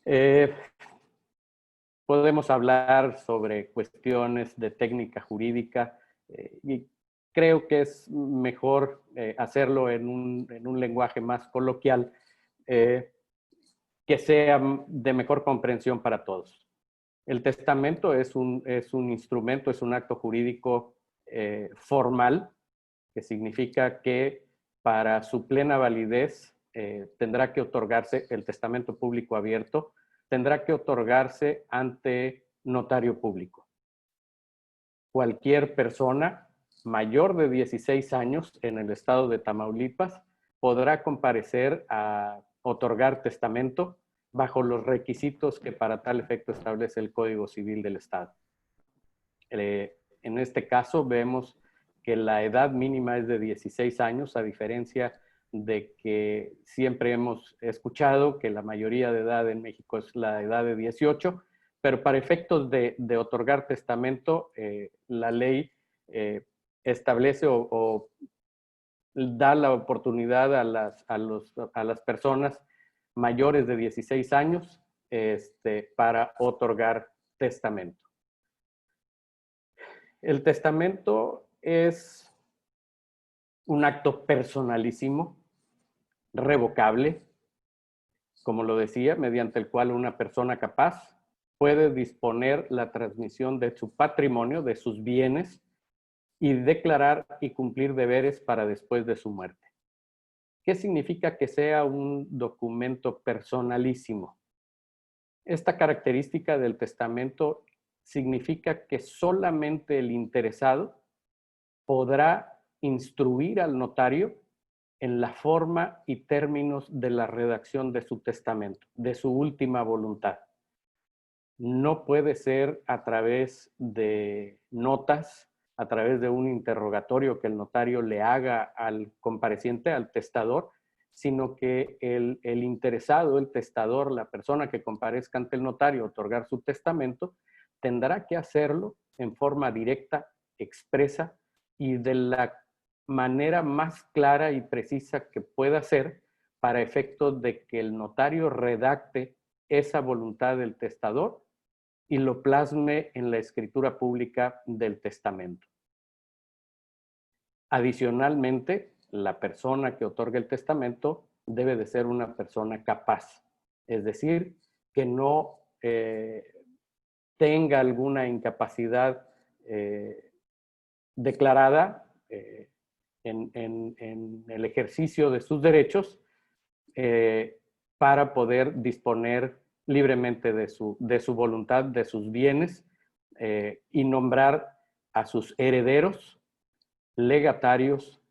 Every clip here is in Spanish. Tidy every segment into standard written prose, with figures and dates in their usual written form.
Eh, Podemos hablar sobre cuestiones de técnica jurídica y creo que es mejor hacerlo en un lenguaje más coloquial eh, que sea de mejor comprensión para todos. El testamento es un instrumento, es un acto jurídico formal, que significa que para su plena validez tendrá que otorgarse el testamento público abierto, tendrá que otorgarse ante notario público. Cualquier persona mayor de 16 años en el estado de Tamaulipas podrá comparecer a otorgar testamento bajo los requisitos que para tal efecto establece el Código Civil del Estado. En este caso vemos que la edad mínima es de 16 años, a diferencia de que siempre hemos escuchado que la mayoría de edad en México es la edad de 18, pero para efectos de otorgar testamento, la ley establece o da la oportunidad a las personas mayores de 16 años para otorgar testamento. El testamento es un acto personalísimo, revocable, como lo decía, mediante el cual una persona capaz puede disponer la transmisión de su patrimonio, de sus bienes, y declarar y cumplir deberes para después de su muerte. ¿Qué significa que sea un documento personalísimo? Esta característica del testamento significa que solamente el interesado podrá instruir al notario en la forma y términos de la redacción de su testamento, de su última voluntad. No puede ser a través de notas, a través de un interrogatorio que el notario le haga al compareciente, al testador, sino que el interesado, el testador, la persona que comparezca ante el notario a otorgar su testamento, tendrá que hacerlo en forma directa, expresa y de la manera más clara y precisa que pueda ser para efectos de que el notario redacte esa voluntad del testador y lo plasme en la escritura pública del testamento. Adicionalmente, la persona que otorga el testamento debe de ser una persona capaz, es decir, que no tenga alguna incapacidad declarada en el ejercicio de sus derechos para poder disponer libremente de su voluntad, de sus bienes y nombrar a sus herederos, legatarios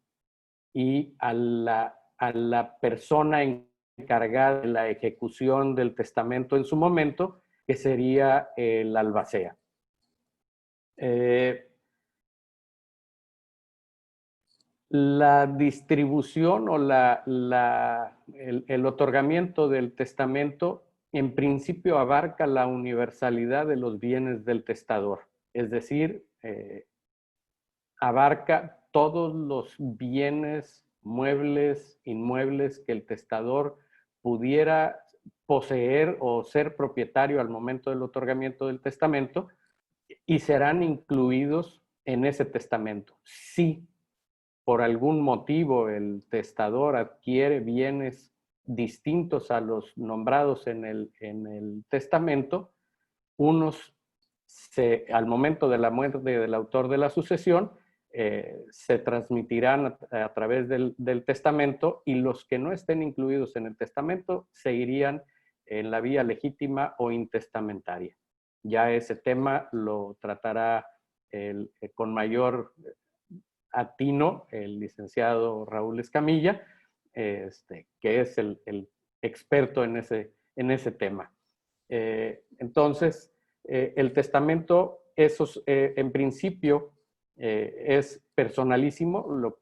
y a la persona encargada de la ejecución del testamento en su momento, que sería el albacea. La distribución o el otorgamiento del testamento en principio abarca la universalidad de los bienes del testador, es decir, abarca todos los bienes muebles, inmuebles que el testador pudiera poseer o ser propietario al momento del otorgamiento del testamento y serán incluidos en ese testamento. Si por algún motivo el testador adquiere bienes distintos a los nombrados en el testamento, unos al momento de la muerte del autor de la sucesión se transmitirán a través del testamento y los que no estén incluidos en el testamento se irían en la vía legítima o intestamentaria. Ya ese tema lo tratará con mayor atino el licenciado Raúl Escamilla, que es el experto en ese tema. Entonces, el testamento, en principio, es personalísimo, lo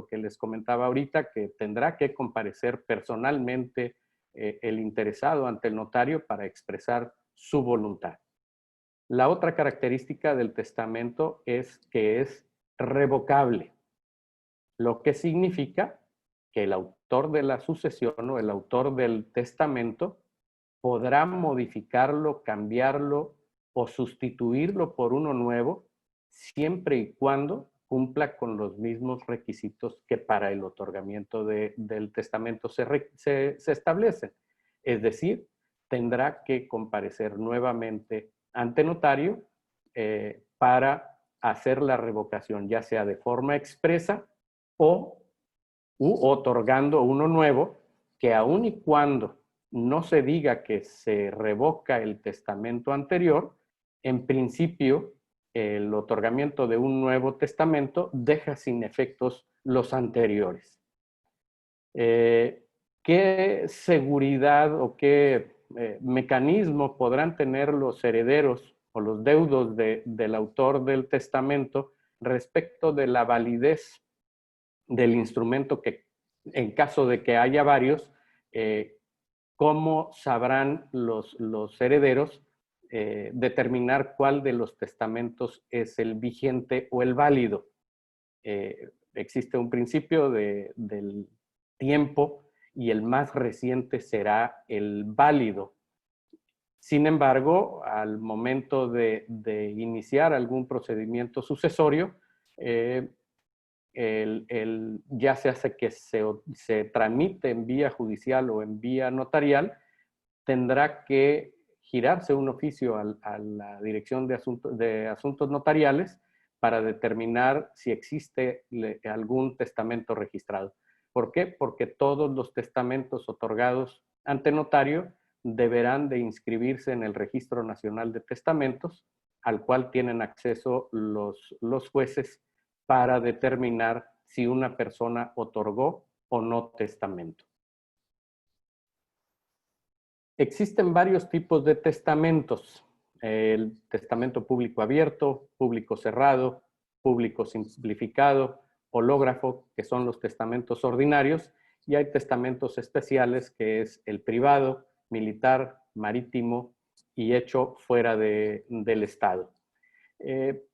que les comentaba ahorita, que tendrá que comparecer personalmente el interesado ante el notario para expresar su voluntad. La otra característica del testamento es que es revocable, lo que significa que el autor de la sucesión o el autor del testamento podrá modificarlo, cambiarlo o sustituirlo por uno nuevo, siempre y cuando cumpla con los mismos requisitos que para el otorgamiento del testamento se establecen. Es decir, tendrá que comparecer nuevamente ante notario para hacer la revocación, ya sea de forma expresa o otorgando uno nuevo, que aun y cuando no se diga que se revoca el testamento anterior, en principio el otorgamiento de un nuevo testamento deja sin efectos los anteriores. ¿Qué seguridad o qué mecanismo podrán tener los herederos o los deudos del autor del testamento respecto de la validez del instrumento que, en caso de que haya varios, cómo sabrán los herederos determinar cuál de los testamentos es el vigente o el válido? Existe un principio del tiempo y el más reciente será el válido. Sin embargo, al momento de iniciar algún procedimiento sucesorio, ya se hace que se tramite en vía judicial o en vía notarial, tendrá que girarse un oficio a la Dirección de Asuntos Notariales para determinar si existe algún testamento registrado. ¿Por qué? Porque todos los testamentos otorgados ante notario deberán de inscribirse en el Registro Nacional de Testamentos, al cual tienen acceso los jueces para determinar si una persona otorgó o no testamento. Existen varios tipos de testamentos: el testamento público abierto, público cerrado, público simplificado, hológrafo, que son los testamentos ordinarios, y hay testamentos especiales, que es el privado, militar, marítimo y hecho fuera del Estado.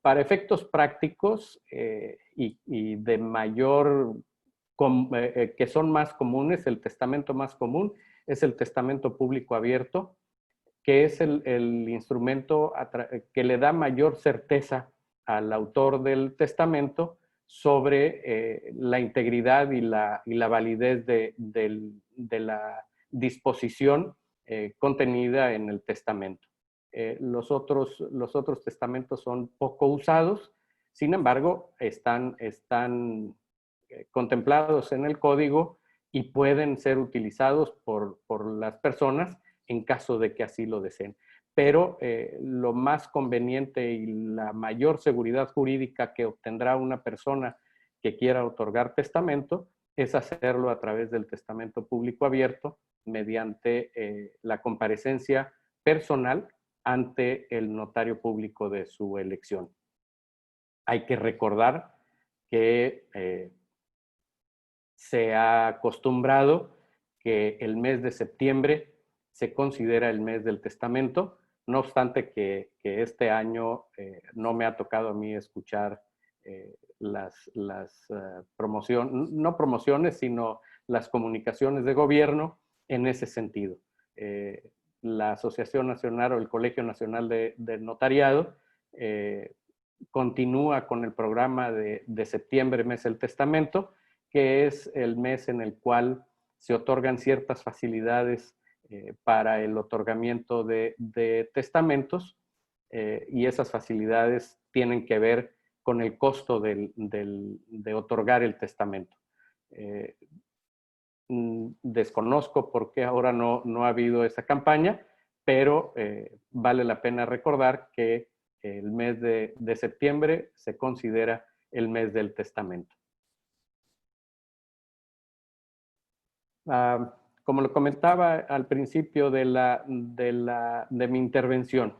Para efectos prácticos y de mayor, que son más comunes, el testamento más común es el testamento público abierto, que es el instrumento que le da mayor certeza al autor del testamento sobre la integridad y la validez de la disposición contenida en el testamento. Los otros testamentos son poco usados, sin embargo, están contemplados en el código y pueden ser utilizados por las personas en caso de que así lo deseen. Pero lo más conveniente y la mayor seguridad jurídica que obtendrá una persona que quiera otorgar testamento es hacerlo a través del testamento público abierto, mediante la comparecencia personal ante el notario público de su elección. Hay que recordar que se ha acostumbrado que el mes de septiembre se considera el mes del testamento, no obstante que este año no me ha tocado a mí escuchar las promociones, no promociones, sino las comunicaciones de gobierno en ese sentido. La Asociación Nacional o el Colegio Nacional de Notariado continúa con el programa de septiembre, mes del testamento, que es el mes en el cual se otorgan ciertas facilidades para el otorgamiento de testamentos, y esas facilidades tienen que ver con el costo de otorgar el testamento. Desconozco por qué ahora no ha habido esa campaña, pero vale la pena recordar que el mes de septiembre se considera el mes del testamento. Como lo comentaba al principio de mi intervención,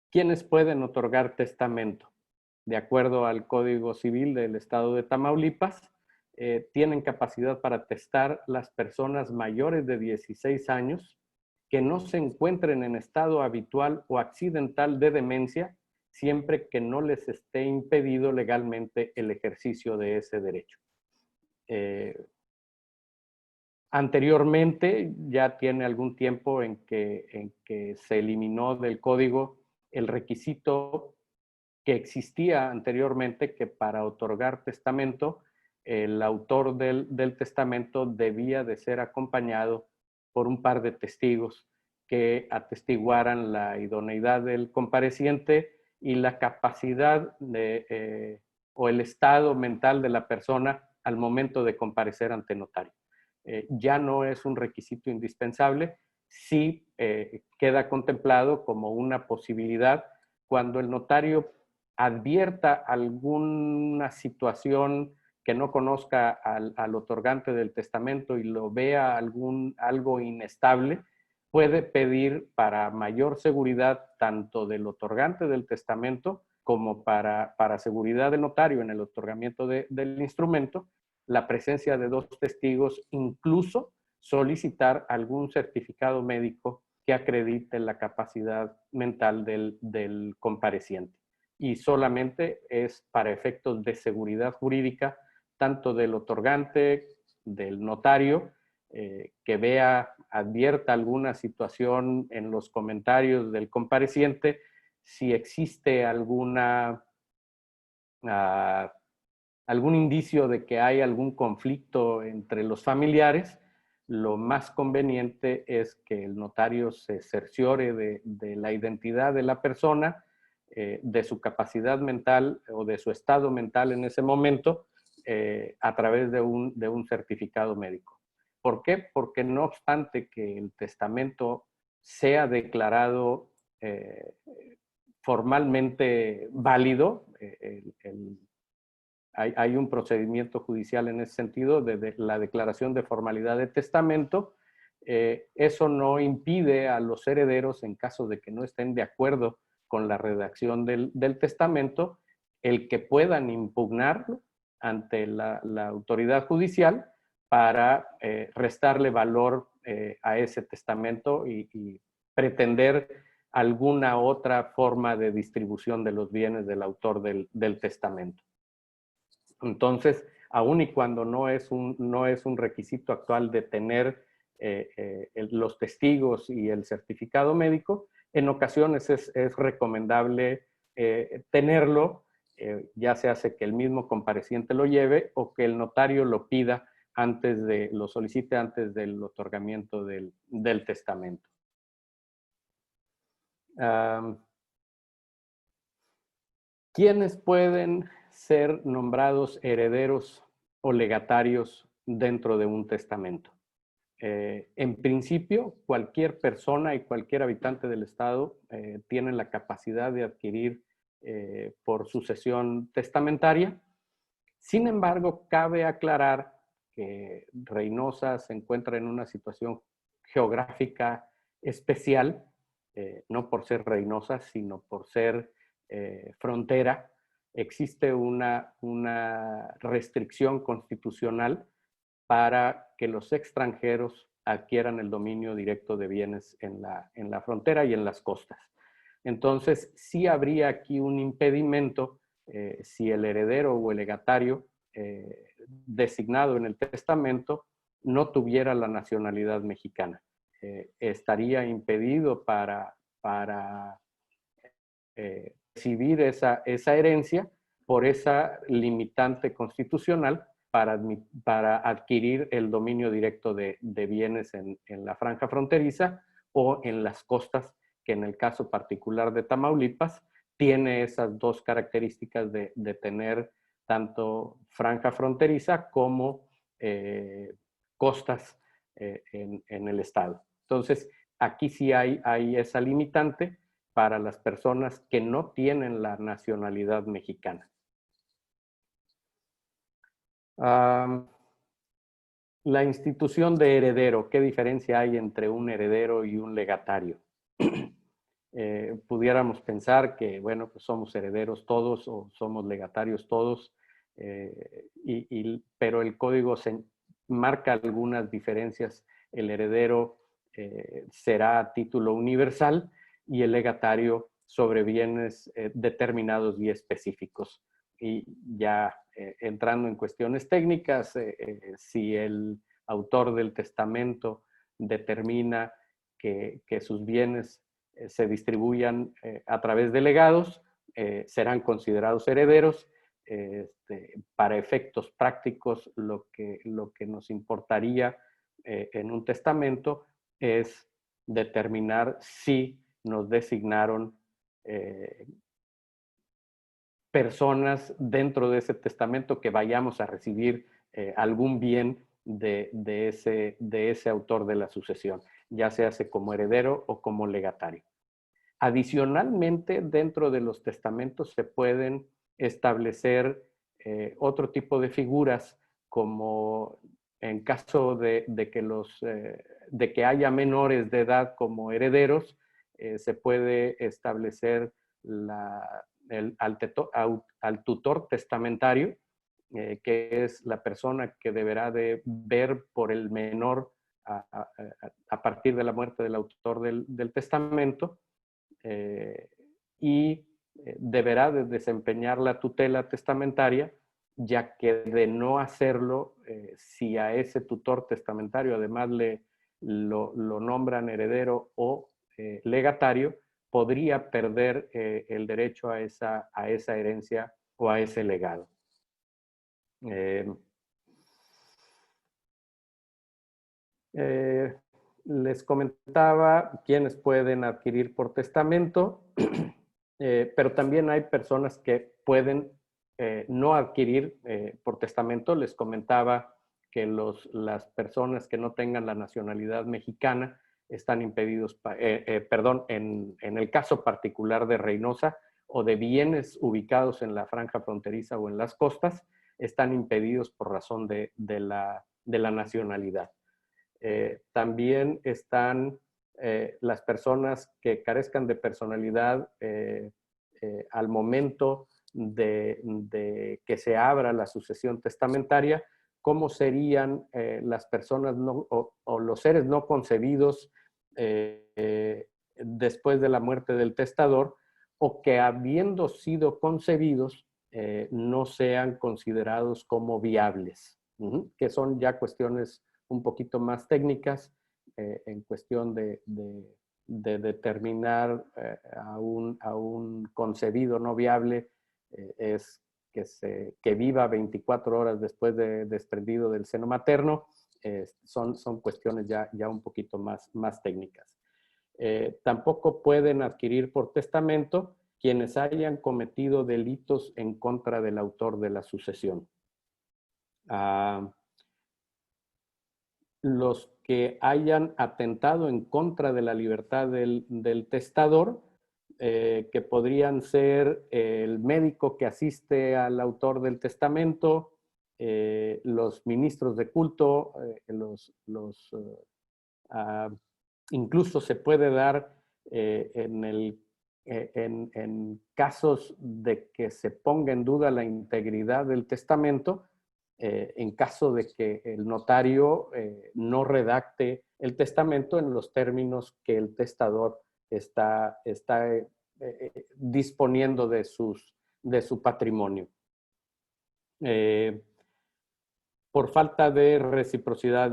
¿quiénes pueden otorgar testamento? De acuerdo al Código Civil del Estado de Tamaulipas, tienen capacidad para testar las personas mayores de 16 años que no se encuentren en estado habitual o accidental de demencia, siempre que no les esté impedido legalmente el ejercicio de ese derecho. Anteriormente, ya tiene algún tiempo en que se eliminó del código el requisito que existía anteriormente, que para otorgar testamento, el autor del testamento debía de ser acompañado por un par de testigos que atestiguaran la idoneidad del compareciente y la capacidad o el estado mental de la persona al momento de comparecer ante notario. Ya no es un requisito indispensable, sí queda contemplado como una posibilidad cuando el notario advierta alguna situación que no conozca al otorgante del testamento y lo vea algo inestable, puede pedir para mayor seguridad tanto del otorgante del testamento como para seguridad del notario en el otorgamiento del instrumento, la presencia de dos testigos, incluso solicitar algún certificado médico que acredite la capacidad mental del compareciente. Y solamente es para efectos de seguridad jurídica, tanto del otorgante, del notario, que vea, advierta alguna situación en los comentarios del compareciente, si existe alguna algún indicio de que hay algún conflicto entre los familiares, lo más conveniente es que el notario se cerciore de la identidad de la persona, de su capacidad mental o de su estado mental en ese momento, a través de un certificado médico. ¿Por qué? Porque no obstante que el testamento sea declarado formalmente válido, hay un procedimiento judicial en ese sentido de la declaración de formalidad de testamento. Eso no impide a los herederos, en caso de que no estén de acuerdo con la redacción del testamento, el que puedan impugnarlo ante la autoridad judicial para restarle valor a ese testamento y pretender alguna otra forma de distribución de los bienes del autor del testamento. Entonces, aun y cuando no es un requisito actual de tener los testigos y el certificado médico, en ocasiones es recomendable tenerlo, ya se hace que el mismo compareciente lo lleve o que el notario lo pida lo solicite antes del otorgamiento del testamento. ¿Quiénes pueden ser nombrados herederos o legatarios dentro de un testamento? En principio, cualquier persona y cualquier habitante del Estado tiene la capacidad de adquirir por sucesión testamentaria. Sin embargo, cabe aclarar que Reynosa se encuentra en una situación geográfica especial, no por ser Reynosa, sino por ser frontera. Existe una restricción constitucional para que los extranjeros adquieran el dominio directo de bienes en la frontera y en las costas. Entonces, sí habría aquí un impedimento si el heredero o el legatario designado en el testamento no tuviera la nacionalidad mexicana. Estaría impedido para recibir esa herencia por esa limitante constitucional para adquirir el dominio directo de bienes en la franja fronteriza o en las costas, que en el caso particular de Tamaulipas tiene esas dos características de tener tanto franja fronteriza como costas en el estado. Entonces, aquí sí hay esa limitante para las personas que no tienen la nacionalidad mexicana. La institución de heredero, ¿qué diferencia hay entre un heredero y un legatario? Pudiéramos pensar que, bueno, pues somos herederos todos o somos legatarios todos, pero el código marca algunas diferencias. El heredero será a título universal y el legatario sobre bienes determinados y específicos. Y ya entrando en cuestiones técnicas, si el autor del testamento determina que sus bienes se distribuyan a través de legados, serán considerados herederos. Para efectos prácticos, lo que nos importaría en un testamento es determinar si nos designaron personas dentro de ese testamento que vayamos a recibir algún bien de ese autor de la sucesión, ya sea como heredero o como legatario. Adicionalmente, dentro de los testamentos se pueden establecer otro tipo de figuras, como en caso de que haya menores de edad como herederos, se puede establecer al tutor testamentario, que es la persona que deberá de ver por el menor a partir de la muerte del autor del testamento, y deberá de desempeñar la tutela testamentaria, ya que de no hacerlo, si a ese tutor testamentario además lo nombran heredero o legatario, podría perder el derecho a esa herencia o a ese legado. Les comentaba quiénes pueden adquirir por testamento, pero también hay personas que pueden no adquirir por testamento. Les comentaba que las personas que no tengan la nacionalidad mexicana están impedidos, en el caso particular de Reynosa o de bienes ubicados en la franja fronteriza o en las costas, están impedidos por razón de la nacionalidad. También están las personas que carezcan de personalidad al momento de que se abra la sucesión testamentaria, cómo serían las personas o los seres no concebidos después de la muerte del testador, o que habiendo sido concebidos no sean considerados como viables, que son ya cuestiones un poquito más técnicas en cuestión de determinar a un concebido no viable, es que viva 24 horas después de desprendido del seno materno. Son cuestiones ya un poquito más técnicas. Tampoco pueden adquirir por testamento quienes hayan cometido delitos en contra del autor de la sucesión. Los que hayan atentado en contra de la libertad del testador, que podrían ser el médico que asiste al autor del testamento, los ministros de culto, incluso se puede dar en casos de que se ponga en duda la integridad del testamento, en caso de que el notario no redacte el testamento en los términos que el testador está disponiendo de su patrimonio. Por falta de reciprocidad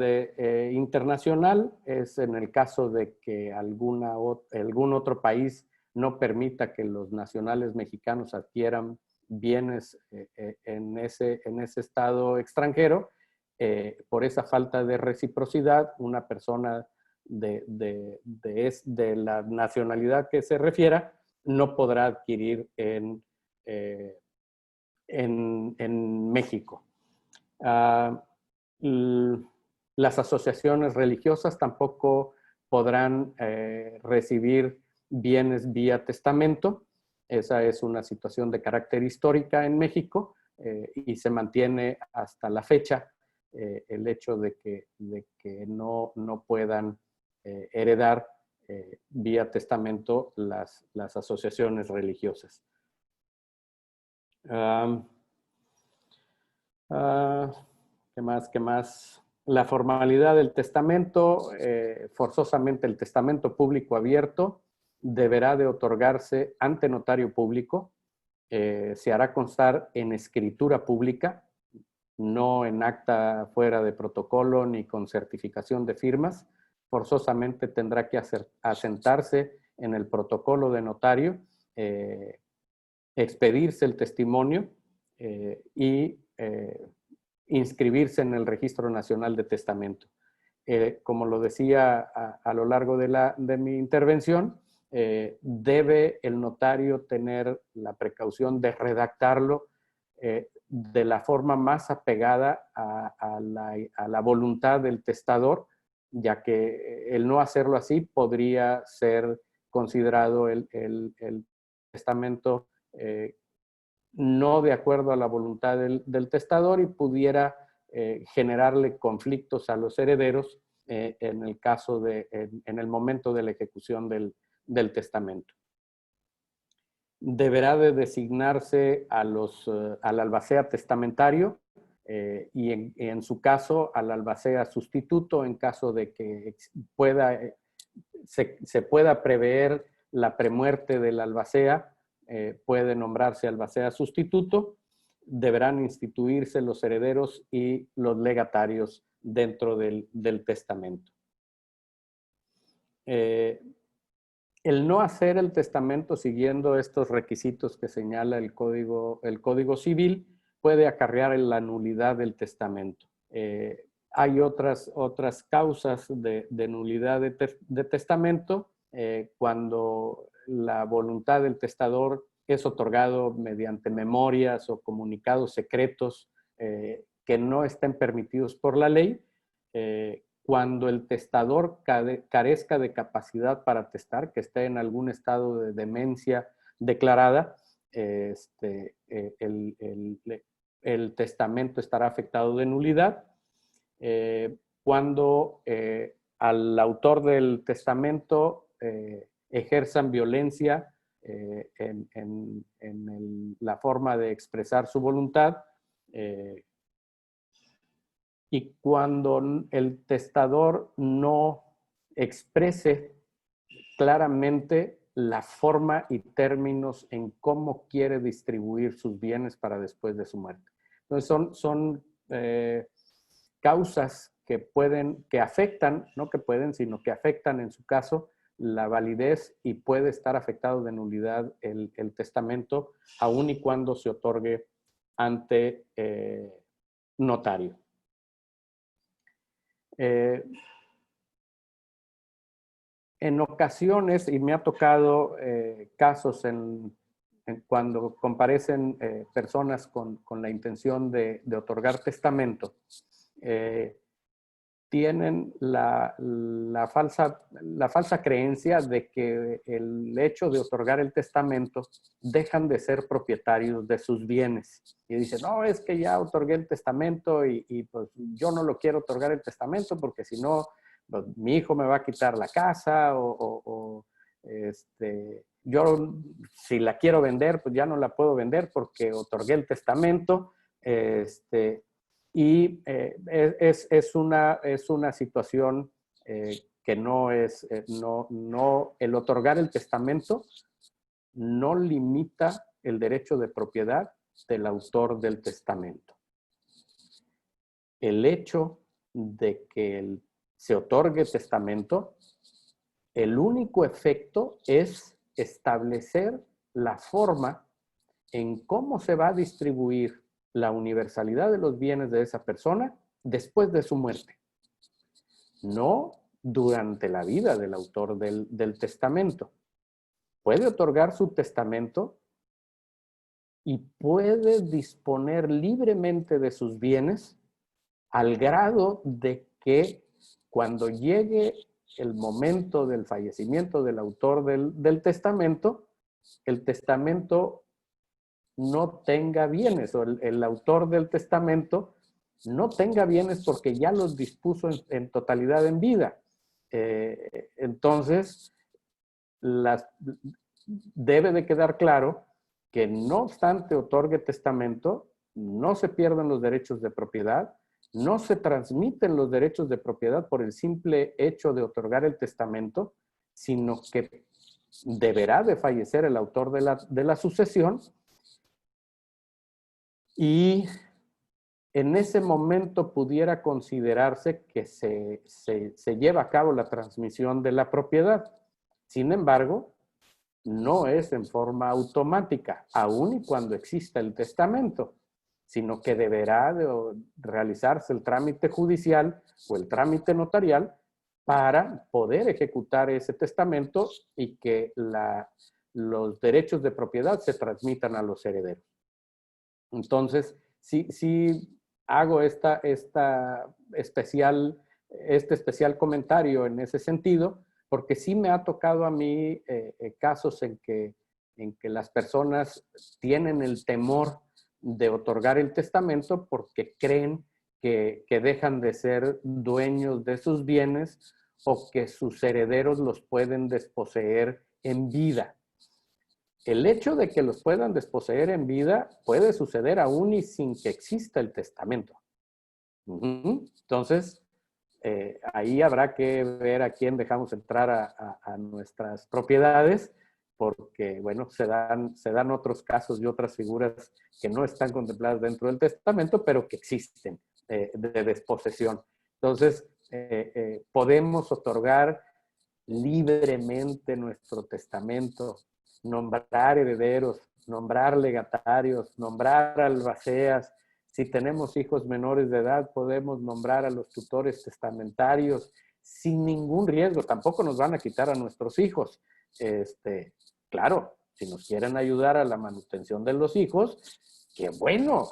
internacional, es en el caso de que algún otro país no permita que los nacionales mexicanos adquieran bienes en ese estado extranjero. Por esa falta de reciprocidad, una persona de la nacionalidad que se refiera no podrá adquirir en México. Las asociaciones religiosas tampoco podrán recibir bienes vía testamento. Esa es una situación de carácter histórica en México y se mantiene hasta la fecha el hecho de que no puedan heredar vía testamento las asociaciones religiosas. ¿Qué más? La formalidad del testamento, forzosamente el testamento público abierto deberá de otorgarse ante notario público, se hará constar en escritura pública, no en acta fuera de protocolo ni con certificación de firmas. Forzosamente tendrá que asentarse en el protocolo de notario, expedirse el testimonio y inscribirse en el Registro Nacional de Testamento. Como lo decía a lo largo de mi intervención, debe el notario tener la precaución de redactarlo de la forma más apegada a la voluntad del testador, ya que el no hacerlo así podría ser considerado el testamento no de acuerdo a la voluntad del testador y pudiera generarle conflictos a los herederos en el caso en el momento de la ejecución del testamento. Deberá de designarse al albacea testamentario y en su caso al albacea sustituto en caso de que se pueda prever la premuerte del albacea. Puede nombrarse albacea sustituto. Deberán instituirse los herederos y los legatarios dentro del testamento. El no hacer el testamento siguiendo estos requisitos que señala el Código Civil puede acarrear la nulidad del testamento. Hay otras causas de nulidad de testamento cuando la voluntad del testador es otorgado mediante memorias o comunicados secretos que no estén permitidos por la ley, cuando el testador carezca de capacidad para testar, que esté en algún estado de demencia declarada, el testamento estará afectado de nulidad. Cuando al autor del testamento ejerzan violencia en la forma de expresar su voluntad, y cuando el testador no exprese claramente la forma y términos en cómo quiere distribuir sus bienes para después de su muerte. Entonces son causas que afectan, no que pueden, sino que afectan en su caso la validez y puede estar afectado de nulidad el testamento, aun y cuando se otorgue ante notario. En ocasiones, y me ha tocado casos cuando comparecen personas con la intención de otorgar testamento, tienen la falsa creencia de que el hecho de otorgar el testamento dejan de ser propietarios de sus bienes. Y dicen, no, es que ya otorgué el testamento y pues yo no lo quiero otorgar el testamento porque si no, pues, mi hijo me va a quitar la casa yo si la quiero vender, pues ya no la puedo vender porque otorgué el testamento. Y es una situación que no es, el otorgar el testamento no limita el derecho de propiedad del autor del testamento. El hecho de que se otorgue testamento, el único efecto es establecer la forma en cómo se va a distribuir la universalidad de los bienes de esa persona después de su muerte, no durante la vida del autor del testamento. Puede otorgar su testamento y puede disponer libremente de sus bienes al grado de que cuando llegue el momento del fallecimiento del autor del testamento, el testamento no tenga bienes, o el autor del testamento no tenga bienes porque ya los dispuso en totalidad en vida. Entonces, debe de quedar claro que no obstante otorgue testamento, no se pierden los derechos de propiedad, no se transmiten los derechos de propiedad por el simple hecho de otorgar el testamento, sino que deberá de fallecer el autor de la sucesión y en ese momento pudiera considerarse que se lleva a cabo la transmisión de la propiedad. Sin embargo, no es en forma automática, aun y cuando exista el testamento, sino que deberá de realizarse el trámite judicial o el trámite notarial para poder ejecutar ese testamento y que los derechos de propiedad se transmitan a los herederos. Entonces, sí hago este especial comentario en ese sentido, porque sí me ha tocado a mí casos en que las personas tienen el temor de otorgar el testamento porque creen que dejan de ser dueños de sus bienes o que sus herederos los pueden desposeer en vida. El hecho de que los puedan desposeer en vida puede suceder aún y sin que exista el testamento. Entonces, ahí habrá que ver a quién dejamos entrar a nuestras propiedades, porque, bueno, se dan otros casos y otras figuras que no están contempladas dentro del testamento, pero que existen de desposesión. Entonces, podemos otorgar libremente nuestro testamento, nombrar herederos, nombrar legatarios, nombrar albaceas. Si tenemos hijos menores de edad, podemos nombrar a los tutores testamentarios sin ningún riesgo. Tampoco nos van a quitar a nuestros hijos. Claro, si nos quieren ayudar a la manutención de los hijos, qué bueno.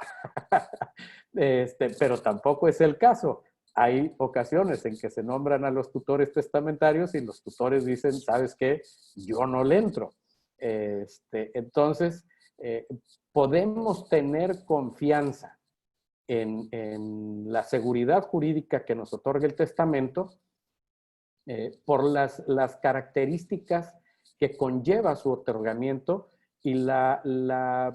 Pero tampoco es el caso. Hay ocasiones en que se nombran a los tutores testamentarios y los tutores dicen, ¿sabes qué? Yo no le entro. Entonces, podemos tener confianza en la seguridad jurídica que nos otorga el testamento por las características que conlleva su otorgamiento y la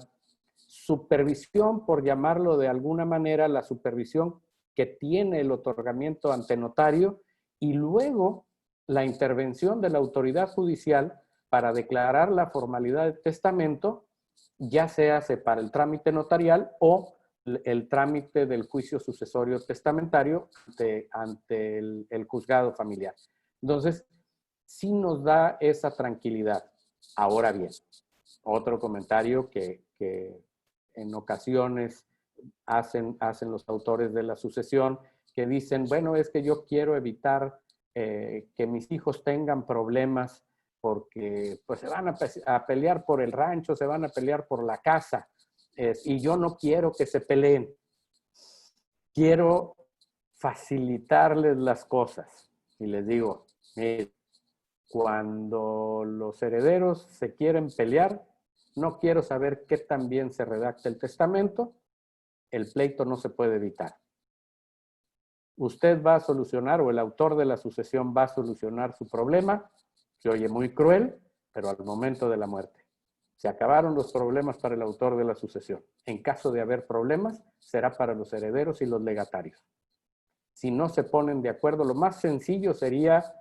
supervisión, por llamarlo de alguna manera, la supervisión que tiene el otorgamiento ante notario y luego la intervención de la autoridad judicial para declarar la formalidad del testamento, ya sea para el trámite notarial o el trámite del juicio sucesorio testamentario ante el juzgado familiar. Entonces, sí nos da esa tranquilidad. Ahora bien, otro comentario que en ocasiones hacen los autores de la sucesión, que dicen, bueno, es que yo quiero evitar que mis hijos tengan problemas porque pues se van a pelear por el rancho, se van a pelear por la casa, y yo no quiero que se peleen. Quiero facilitarles las cosas. Y les digo, cuando los herederos se quieren pelear, no quiero saber qué tan bien se redacta el testamento, el pleito no se puede evitar. Usted va a solucionar, o el autor de la sucesión va a solucionar su problema, se oye muy cruel, pero al momento de la muerte. Se acabaron los problemas para el autor de la sucesión. En caso de haber problemas, será para los herederos y los legatarios. Si no se ponen de acuerdo, lo más sencillo sería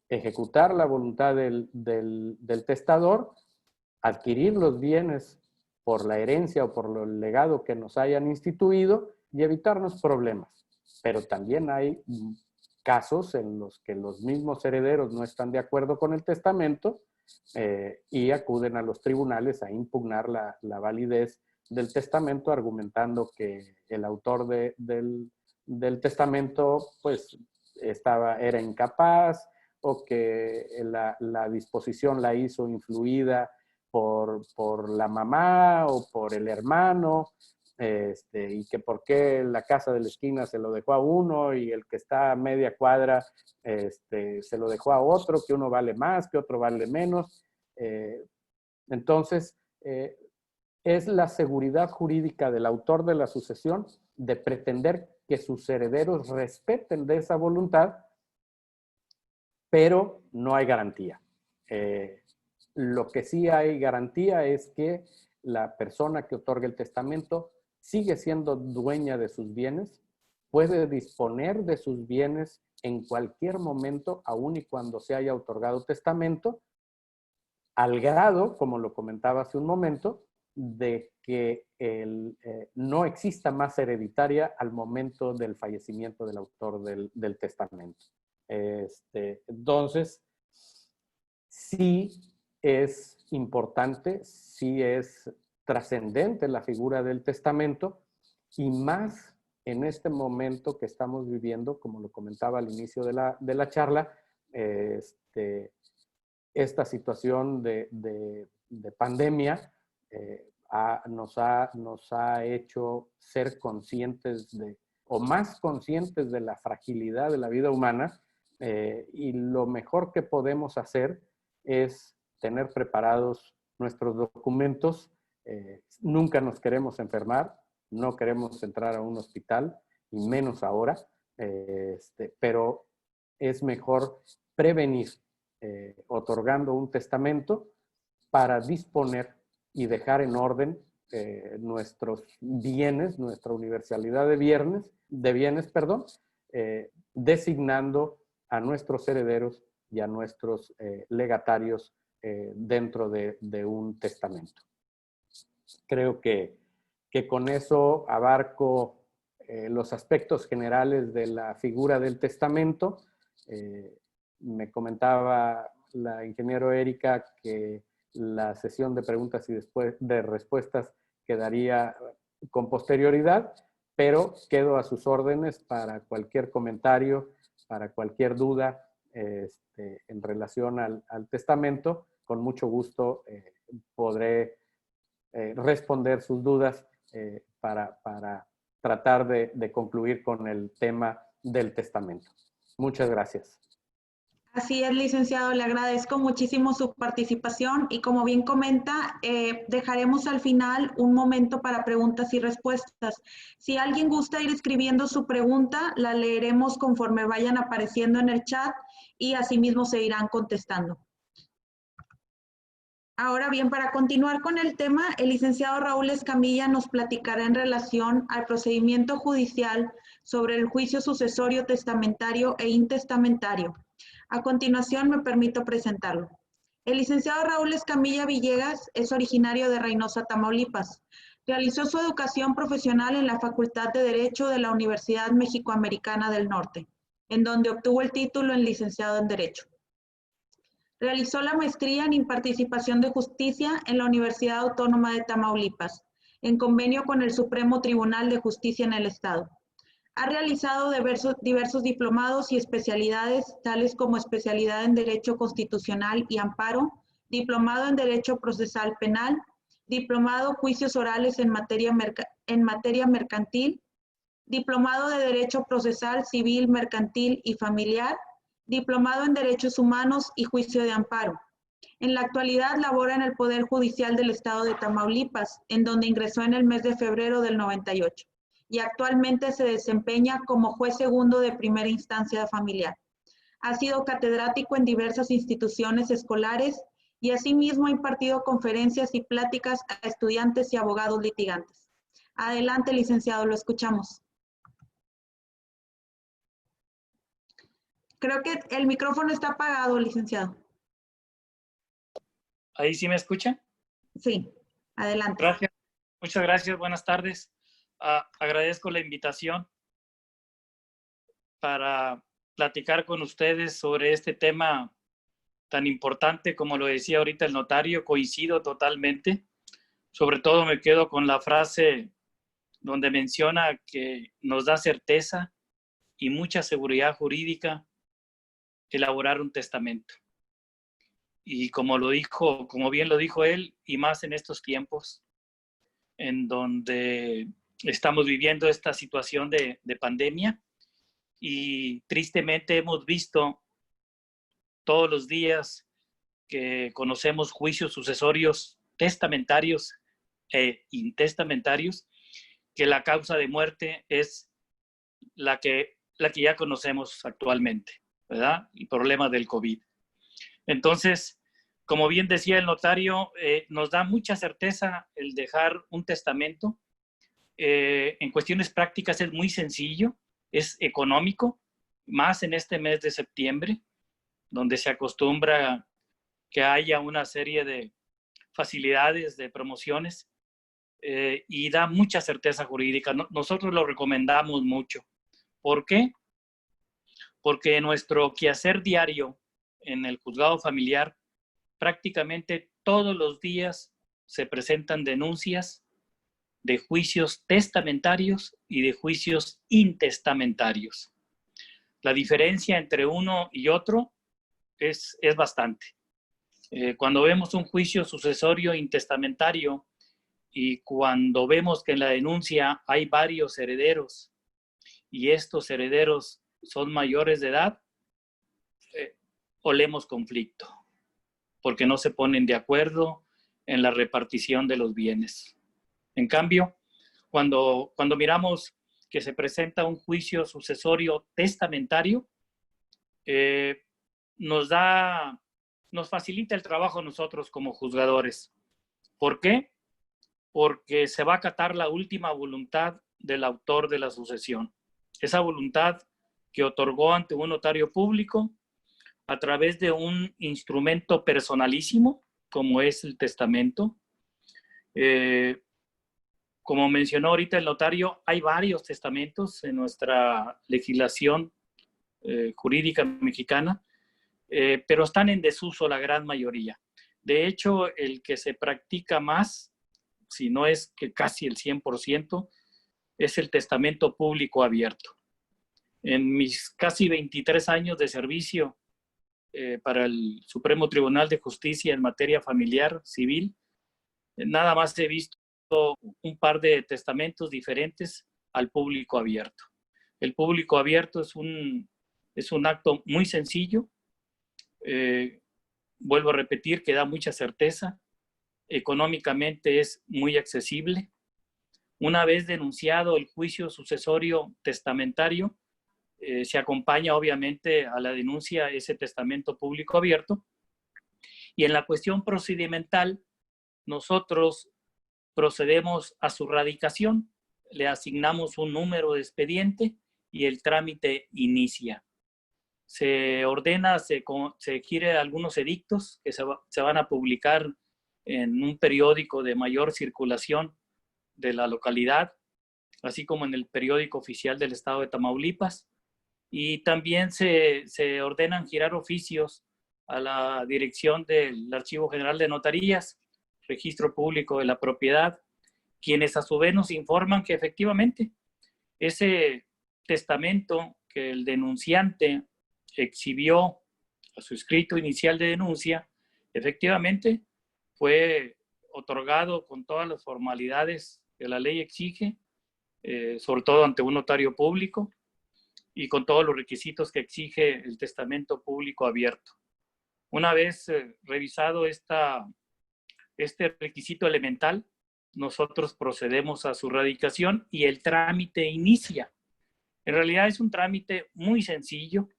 ejecutar la voluntad del testador, adquirir los bienes por la herencia o por el legado que nos hayan instituido y evitarnos problemas. Pero también hay casos en los que los mismos herederos no están de acuerdo con el testamento y acuden a los tribunales a impugnar la validez del testamento, argumentando que el autor del testamento pues era incapaz o que la disposición la hizo influida por la mamá o por el hermano, y que por qué la casa de la esquina se lo dejó a uno y el que está a media cuadra se lo dejó a otro, que uno vale más, que otro vale menos. Entonces, es la seguridad jurídica del autor de la sucesión de pretender que sus herederos respeten de esa voluntad, pero no hay garantía. Lo que sí hay garantía es que la persona que otorga el testamento sigue siendo dueña de sus bienes, puede disponer de sus bienes en cualquier momento, aun y cuando se haya otorgado testamento, al grado, como lo comentaba hace un momento, de que no exista masa hereditaria al momento del fallecimiento del autor del testamento. Entonces, sí es importante, sí es trascendente la figura del testamento, y más en este momento que estamos viviendo, como lo comentaba al inicio de la charla, esta situación de pandemia nos ha hecho ser conscientes o más conscientes de la fragilidad de la vida humana, y lo mejor que podemos hacer es tener preparados nuestros documentos. Nunca nos queremos enfermar, no queremos entrar a un hospital, y menos ahora, pero es mejor prevenir otorgando un testamento para disponer y dejar en orden nuestros bienes, nuestra universalidad de bienes, designando a nuestros herederos y a nuestros legatarios dentro de un testamento. Creo que con eso abarco los aspectos generales de la figura del testamento. Me comentaba la ingeniero Erika que la sesión de preguntas y después de respuestas quedaría con posterioridad, pero quedo a sus órdenes para cualquier comentario, para cualquier duda en relación al testamento. Con mucho gusto podré responder sus dudas para tratar de concluir con el tema del testamento. Muchas gracias. Así es, licenciado, le agradezco muchísimo su participación y como bien comenta, dejaremos al final un momento para preguntas y respuestas. Si alguien gusta ir escribiendo su pregunta, la leeremos conforme vayan apareciendo en el chat y asimismo se irán contestando. Ahora bien, para continuar con el tema, el licenciado Raúl Escamilla nos platicará en relación al procedimiento judicial sobre el juicio sucesorio testamentario e intestamentario. A continuación, me permito presentarlo. El licenciado Raúl Escamilla Villegas es originario de Reynosa, Tamaulipas. Realizó su educación profesional en la Facultad de Derecho de la Universidad Mexicoamericana del Norte, en donde obtuvo el título en licenciado en Derecho. Realizó la maestría en imparticipación de justicia en la Universidad Autónoma de Tamaulipas, en convenio con el Supremo Tribunal de Justicia en el Estado. Ha realizado diversos diplomados y especialidades, tales como especialidad en Derecho Constitucional y Amparo, diplomado en Derecho Procesal Penal, diplomado Juicios Orales en materia mercantil, diplomado de Derecho Procesal Civil, Mercantil y Familiar, diplomado en Derechos Humanos y Juicio de Amparo. En la actualidad labora en el Poder Judicial del Estado de Tamaulipas, en donde ingresó en el mes de febrero del 98, y actualmente se desempeña como juez segundo de primera instancia familiar. Ha sido catedrático en diversas instituciones escolares y asimismo ha impartido conferencias y pláticas a estudiantes y abogados litigantes. Adelante, licenciado, lo escuchamos. Creo que el micrófono está apagado, licenciado. ¿Ahí sí me escuchan? Sí, adelante. Gracias. Muchas gracias, buenas tardes. Agradezco la invitación para platicar con ustedes sobre este tema tan importante, como lo decía ahorita el notario. Coincido totalmente. Sobre todo me quedo con la frase donde menciona que nos da certeza y mucha seguridad jurídica elaborar un testamento. Y como bien lo dijo él, y más en estos tiempos en donde estamos viviendo esta situación de pandemia, y tristemente hemos visto todos los días que conocemos juicios sucesorios testamentarios e intestamentarios, que la causa de muerte es la que ya conocemos actualmente, ¿verdad? El problema del COVID. Entonces, como bien decía el notario, nos da mucha certeza el dejar un testamento. En cuestiones prácticas es muy sencillo, es económico, más en este mes de septiembre, donde se acostumbra que haya una serie de facilidades, de promociones y da mucha certeza jurídica. Nosotros lo recomendamos mucho. ¿Por qué? Porque en nuestro quehacer diario en el juzgado familiar, prácticamente todos los días se presentan denuncias de juicios testamentarios y de juicios intestamentarios. La diferencia entre uno y otro es bastante. Cuando vemos un juicio sucesorio intestamentario y cuando vemos que en la denuncia hay varios herederos y estos herederos son mayores de edad, olemos conflicto, porque no se ponen de acuerdo en la repartición de los bienes. En cambio, cuando miramos que se presenta un juicio sucesorio testamentario, nos facilita el trabajo a nosotros como juzgadores. ¿Por qué? Porque se va a acatar la última voluntad del autor de la sucesión. Esa voluntad que otorgó ante un notario público a través de un instrumento personalísimo, como es el testamento. Como mencionó ahorita el notario, hay varios testamentos en nuestra legislación jurídica mexicana, pero están en desuso la gran mayoría. De hecho, el que se practica más, si no es que casi el 100%, es el testamento público abierto. En mis casi 23 años de servicio para el Supremo Tribunal de Justicia en materia familiar civil, nada más he visto un par de testamentos diferentes al público abierto. El público abierto es un acto muy sencillo, vuelvo a repetir que da mucha certeza, económicamente es muy accesible. Una vez denunciado el juicio sucesorio testamentario, se acompaña obviamente a la denuncia ese testamento público abierto. Y en la cuestión procedimental, nosotros procedemos a su radicación, le asignamos un número de expediente y el trámite inicia. Se ordena, se gira algunos edictos que se van a publicar en un periódico de mayor circulación de la localidad, así como en el periódico oficial del estado de Tamaulipas. Y también se ordenan girar oficios a la dirección del Archivo General de Notarías, Registro Público de la Propiedad, quienes a su vez nos informan que efectivamente ese testamento que el denunciante exhibió a su escrito inicial de denuncia, efectivamente fue otorgado con todas las formalidades que la ley exige, sobre todo ante un notario público, y con todos los requisitos que exige el testamento público abierto. Una vez revisado este requisito elemental, nosotros procedemos a su radicación y el trámite inicia. En realidad es un trámite muy sencillo.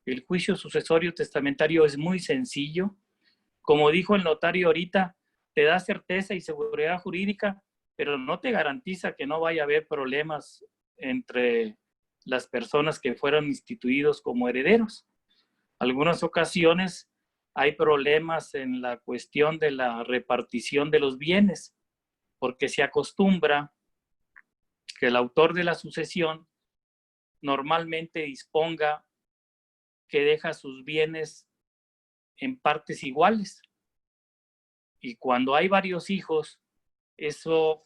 El juicio sucesorio testamentario es muy sencillo. Como dijo el notario ahorita, te da certeza y seguridad jurídica, pero no te garantiza que no vaya a haber problemas entre las personas que fueron instituidos como herederos. Algunas ocasiones hay problemas en la cuestión de la repartición de los bienes, porque se acostumbra que el autor de la sucesión normalmente disponga que deja sus bienes en partes iguales. Y cuando hay varios hijos, eso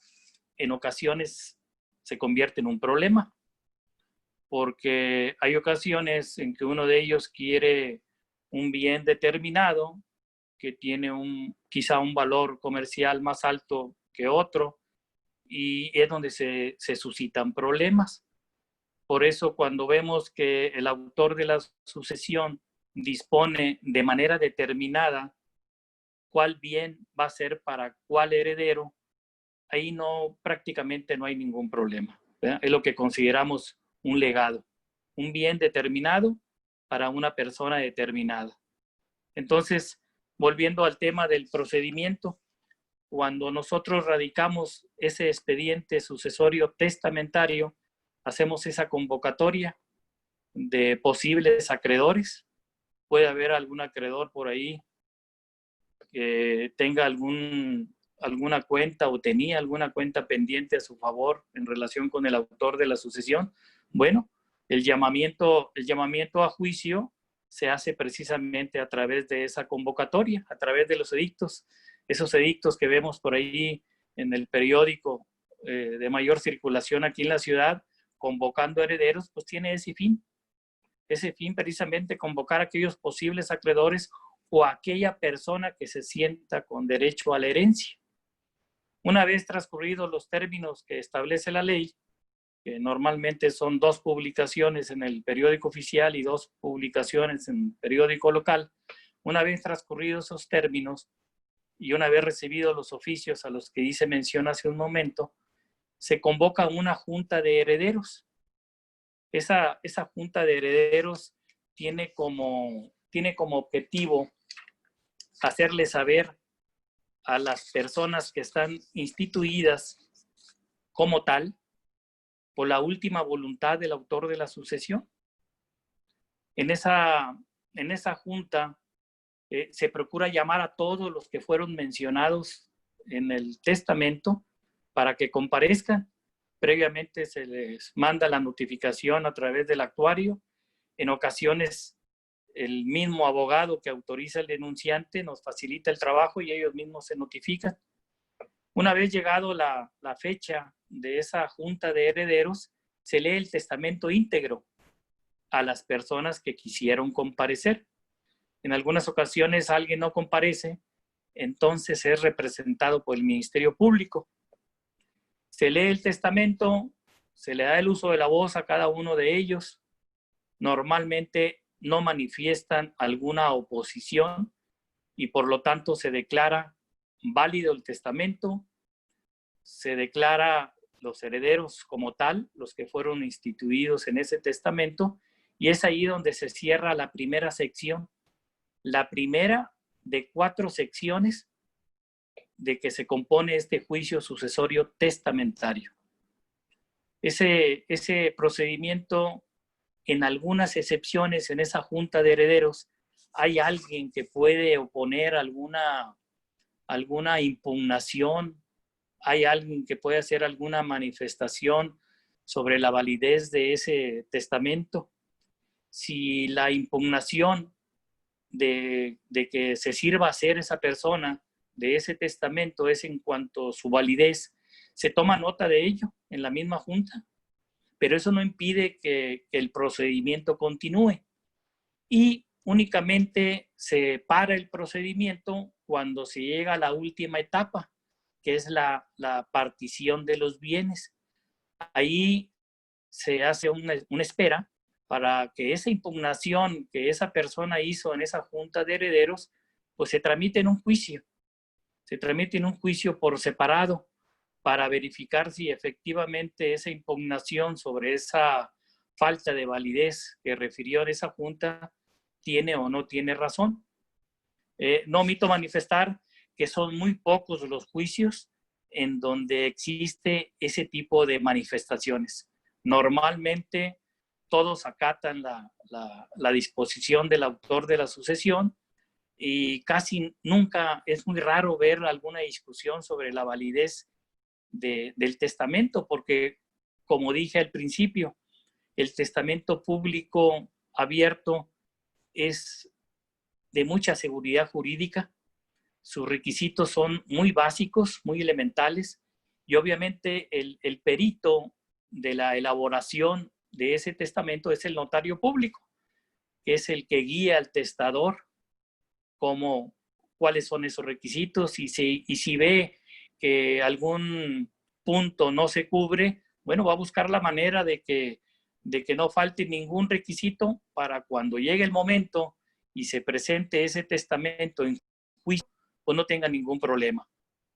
en ocasiones se convierte en un problema, porque hay ocasiones en que uno de ellos quiere un bien determinado que tiene quizá un valor comercial más alto que otro, y es donde se suscitan problemas. Por eso cuando vemos que el autor de la sucesión dispone de manera determinada cuál bien va a ser para cuál heredero, ahí prácticamente no hay ningún problema, ¿verdad? Es lo que consideramos un legado, un bien determinado para una persona determinada. Entonces, volviendo al tema del procedimiento, cuando nosotros radicamos ese expediente sucesorio testamentario, hacemos esa convocatoria de posibles acreedores. Puede haber algún acreedor por ahí que tenga alguna cuenta o tenía alguna cuenta pendiente a su favor en relación con el autor de la sucesión, bueno, el llamamiento a juicio se hace precisamente a través de esa convocatoria, a través de los edictos, esos edictos que vemos por ahí en el periódico de mayor circulación aquí en la ciudad, convocando herederos, pues tiene ese fin precisamente convocar a aquellos posibles acreedores o a aquella persona que se sienta con derecho a la herencia. Una vez transcurridos los términos que establece la ley, que normalmente son 2 publicaciones en el periódico oficial y 2 publicaciones en el periódico local, una vez transcurridos esos términos y una vez recibidos los oficios a los que hice mención hace un momento, se convoca una junta de herederos. Esa junta de herederos tiene como objetivo hacerle saber a las personas que están instituidas como tal, por la última voluntad del autor de la sucesión. En esa junta se procura llamar a todos los que fueron mencionados en el testamento para que comparezcan. Previamente se les manda la notificación a través del actuario. En ocasiones el mismo abogado que autoriza al denunciante nos facilita el trabajo y ellos mismos se notifican. Una vez llegado la fecha de esa junta de herederos, se lee el testamento íntegro a las personas que quisieron comparecer. En algunas ocasiones alguien no comparece, entonces es representado por el Ministerio Público. Se lee el testamento, se le da el uso de la voz a cada uno de ellos. Normalmente no manifiestan alguna oposición y por lo tanto se declara válido el testamento, se declara los herederos como tal, los que fueron instituidos en ese testamento, y es ahí donde se cierra la primera sección, la primera de 4 secciones de que se compone este juicio sucesorio testamentario. Ese procedimiento, en algunas excepciones en esa junta de herederos, hay alguien que puede oponer alguna impugnación, hay alguien que puede hacer alguna manifestación sobre la validez de ese testamento. Si la impugnación de que se sirva a hacer esa persona de ese testamento es en cuanto a su validez, se toma nota de ello en la misma junta, pero eso no impide que el procedimiento continúe y únicamente se para el procedimiento cuando se llega a la última etapa, que es la partición de los bienes. Ahí se hace una espera para que esa impugnación que esa persona hizo en esa junta de herederos, pues se tramite en un juicio. Se tramite en un juicio por separado para verificar si efectivamente esa impugnación sobre esa falta de validez que refirió en esa junta tiene o no tiene razón. No omito manifestar que son muy pocos los juicios en donde existe ese tipo de manifestaciones. Normalmente todos acatan la disposición del autor de la sucesión y casi nunca, es muy raro ver alguna discusión sobre la validez del testamento, porque como dije al principio, el testamento público abierto es de mucha seguridad jurídica, sus requisitos son muy básicos, muy elementales, y obviamente el perito de la elaboración de ese testamento es el notario público, que es el que guía al testador cuáles son esos requisitos, y si ve que algún punto no se cubre, bueno, va a buscar la manera de que no falte ningún requisito para cuando llegue el momento y se presente ese testamento en juicio, pues no tenga ningún problema.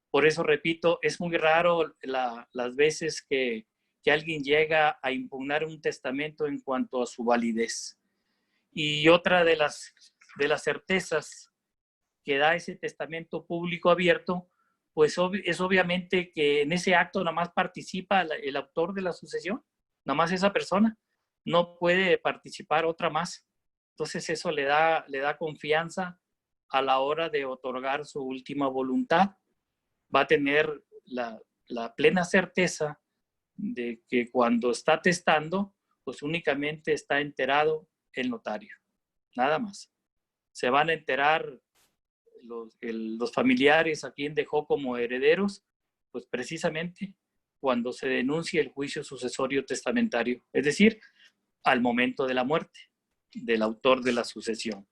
Por eso, repito, es muy raro las veces que alguien llega a impugnar un testamento en cuanto a su validez. Y otra de las certezas que da ese testamento público abierto, pues es obviamente que en ese acto nada más participa el autor de la sucesión, nada más esa persona, no puede participar otra más. Entonces eso le da confianza a la hora de otorgar su última voluntad. va a tener la plena certeza de que cuando está testando, pues únicamente está enterado el notario, nada más. Se van a enterar los familiares a quien dejó como herederos, pues precisamente cuando se denuncie el juicio sucesorio testamentario, es decir, al momento de la muerte del autor de la sucesión.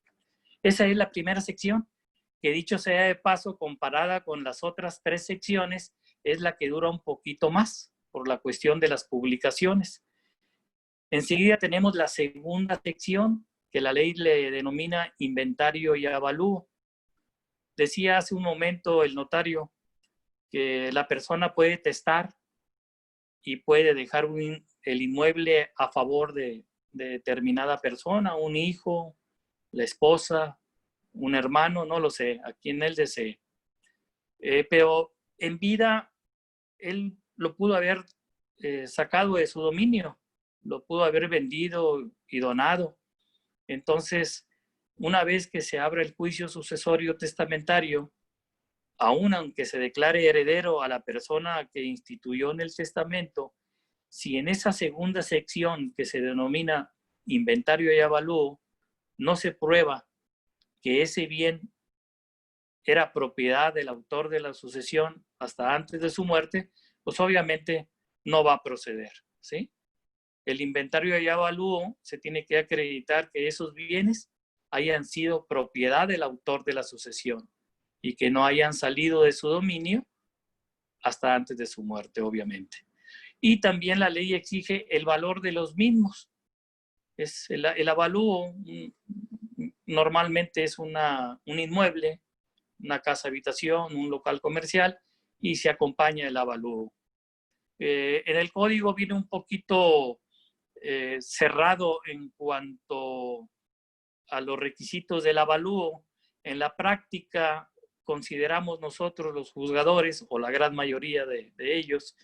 Esa es la primera sección, que dicho sea de paso, comparada con las otras 3 secciones, es la que dura un poquito más por la cuestión de las publicaciones. Enseguida tenemos la segunda sección, que la ley le denomina inventario y avalúo. Decía hace un momento el notario que la persona puede testar y puede dejar el inmueble a favor de determinada persona, un hijo, la esposa, un hermano, no lo sé, a quien él desee. Pero en vida él lo pudo haber sacado de su dominio, lo pudo haber vendido y donado. Entonces, una vez que se abra el juicio sucesorio testamentario, aun aunque se declare heredero a la persona que instituyó en el testamento, si en esa segunda sección que se denomina inventario y avalúo no se prueba que ese bien era propiedad del autor de la sucesión hasta antes de su muerte, pues obviamente no va a proceder, ¿sí? El inventario y avalúo se tiene que acreditar que esos bienes hayan sido propiedad del autor de la sucesión y que no hayan salido de su dominio hasta antes de su muerte, obviamente. Y también la ley exige el valor de los mismos. El avalúo normalmente es un inmueble, una casa habitación, un local comercial, y se acompaña el avalúo. En el código viene un poquito cerrado en cuanto a los requisitos del avalúo. En la práctica consideramos nosotros los juzgadores, o la gran mayoría de ellos,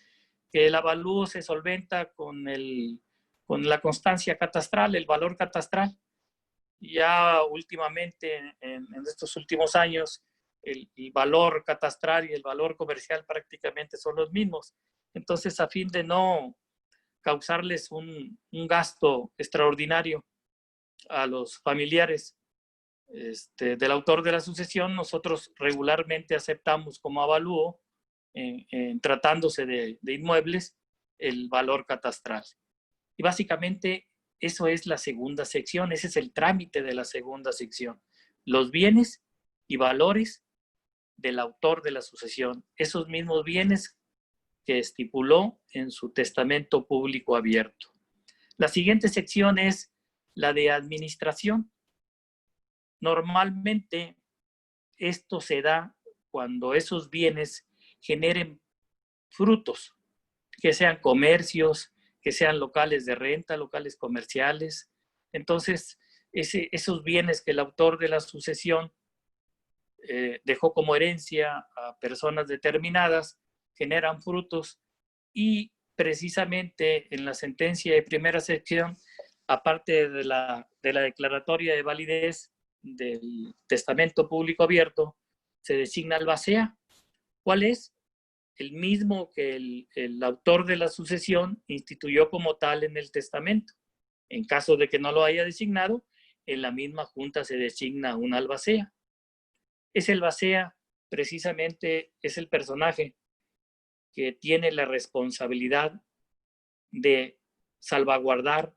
que el avalúo se solventa con la constancia catastral, el valor catastral. Ya últimamente, en estos últimos años, el valor catastral y el valor comercial prácticamente son los mismos. Entonces, a fin de no causarles un gasto extraordinario a los familiares del autor de la sucesión, nosotros regularmente aceptamos como avalúo, tratándose de inmuebles, el valor catastral. Y básicamente eso es la segunda sección, ese es el trámite de la segunda sección. Los bienes y valores del autor de la sucesión, esos mismos bienes que estipuló en su testamento público abierto. La siguiente sección es la de administración. Normalmente esto se da cuando esos bienes generen frutos, que sean comercios, que sean locales de renta, locales comerciales. Entonces, esos bienes que el autor de la sucesión dejó como herencia a personas determinadas generan frutos, y precisamente en la sentencia de primera sección, aparte de la declaratoria de validez del testamento público abierto, se designa albacea. ¿Cuál es? El mismo que el autor de la sucesión instituyó como tal en el testamento. En caso de que no lo haya designado, en la misma junta se designa un albacea. Ese albacea precisamente es el personaje que tiene la responsabilidad de salvaguardar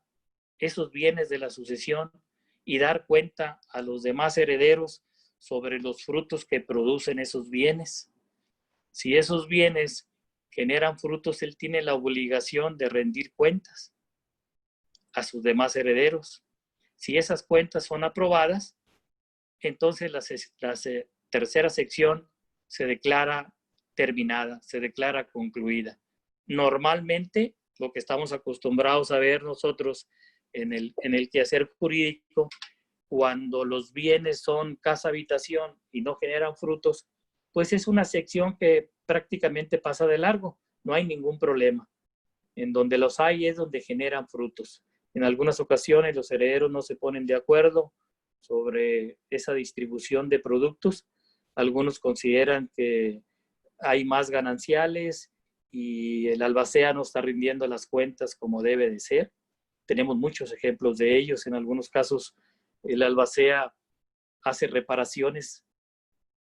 esos bienes de la sucesión y dar cuenta a los demás herederos sobre los frutos que producen esos bienes. Si esos bienes generan frutos, él tiene la obligación de rendir cuentas a sus demás herederos. Si esas cuentas son aprobadas, entonces la tercera sección se declara terminada, se declara concluida. Normalmente, lo que estamos acostumbrados a ver nosotros en el quehacer jurídico, cuando los bienes son casa habitación y no generan frutos, pues es una sección que prácticamente pasa de largo, no hay ningún problema. En donde los hay es donde generan frutos. En algunas ocasiones los herederos no se ponen de acuerdo sobre esa distribución de productos. Algunos consideran que hay más gananciales y el albacea no está rindiendo las cuentas como debe de ser. Tenemos muchos ejemplos de ellos. En algunos casos, el albacea hace reparaciones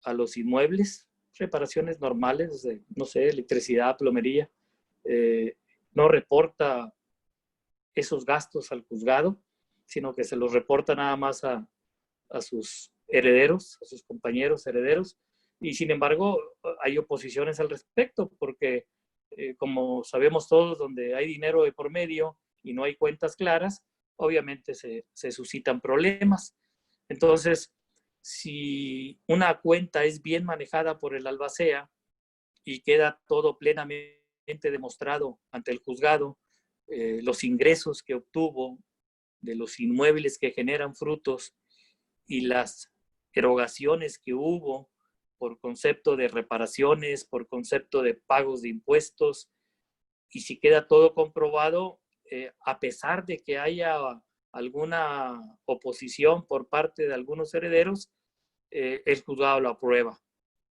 a los inmuebles, reparaciones normales, de, no sé, electricidad, plomería, no reporta esos gastos al juzgado, sino que se los reporta nada más a sus herederos, a sus compañeros herederos, y sin embargo hay oposiciones al respecto, porque como sabemos todos, donde hay dinero de por medio y no hay cuentas claras, obviamente se suscitan problemas. Entonces, si una cuenta es bien manejada por el albacea y queda todo plenamente demostrado ante el juzgado, los ingresos que obtuvo de los inmuebles que generan frutos y las erogaciones que hubo por concepto de reparaciones, por concepto de pagos de impuestos, y si queda todo comprobado, a pesar de que haya alguna oposición por parte de algunos herederos, el juzgado lo aprueba.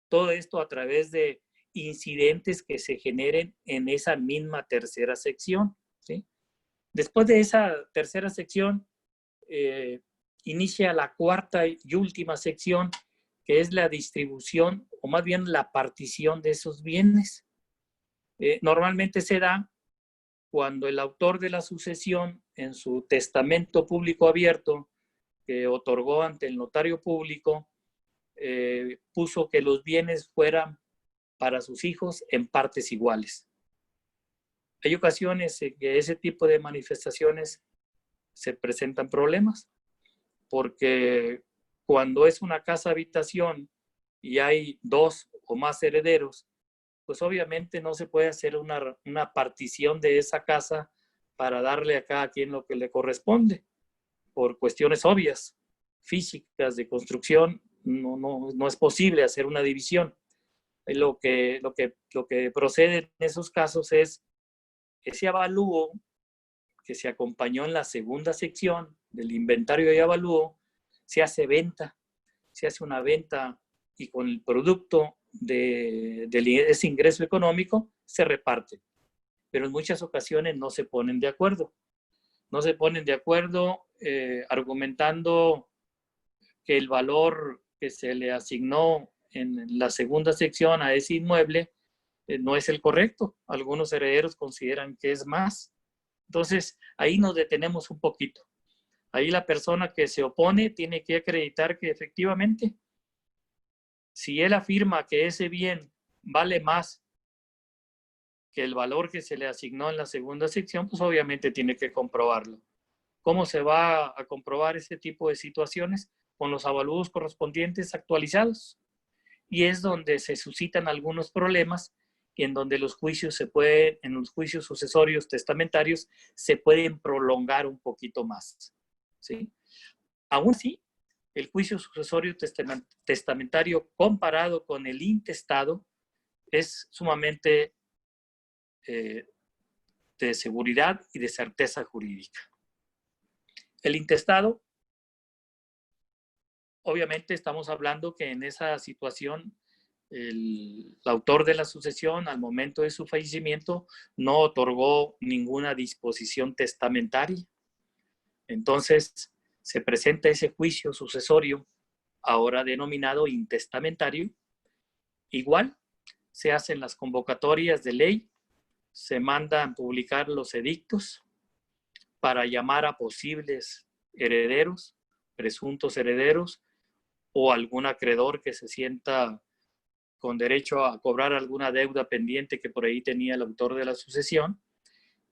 Todo esto a través de incidentes que se generen en esa misma tercera sección, ¿sí? Después de esa tercera sección, inicia la cuarta y última sección, que es la distribución, o más bien la partición de esos bienes. Normalmente se da cuando el autor de la sucesión, en su testamento público abierto, que otorgó ante el notario público, puso que los bienes fueran para sus hijos en partes iguales. Hay ocasiones en que ese tipo de manifestaciones se presentan problemas, porque cuando es una casa habitación y hay 2 o más herederos, pues obviamente no se puede hacer una partición de esa casa para darle a cada quien lo que le corresponde, por cuestiones obvias, físicas, de construcción, no es posible hacer una división. Lo que procede en esos casos es ese avalúo que se acompañó en la segunda sección del inventario de avalúo, se hace venta, se hace una venta y con el producto de ese ingreso económico se reparte. Pero en muchas ocasiones no se ponen de acuerdo. No se ponen de acuerdo argumentando que el valor que se le asignó en la segunda sección a ese inmueble no es el correcto. Algunos herederos consideran que es más. Entonces, ahí nos detenemos un poquito. Ahí la persona que se opone tiene que acreditar que efectivamente, si él afirma que ese bien vale más que el valor que se le asignó en la segunda sección, pues obviamente tiene que comprobarlo. ¿Cómo se va a comprobar ese tipo de situaciones? Con los avalúos correspondientes actualizados. Y es donde se suscitan algunos problemas y en donde los juicios en los juicios sucesorios testamentarios se pueden prolongar un poquito más, ¿sí? Aún así, el juicio sucesorio testamentario comparado con el intestado es sumamente de seguridad y de certeza jurídica. El intestado, obviamente estamos hablando que en esa situación el autor de la sucesión al momento de su fallecimiento no otorgó ninguna disposición testamentaria. Entonces se presenta ese juicio sucesorio, ahora denominado intestamentario. Igual se hacen las convocatorias de ley, se mandan publicar los edictos para llamar a posibles herederos, presuntos herederos o algún acreedor que se sienta con derecho a cobrar alguna deuda pendiente que por ahí tenía el autor de la sucesión.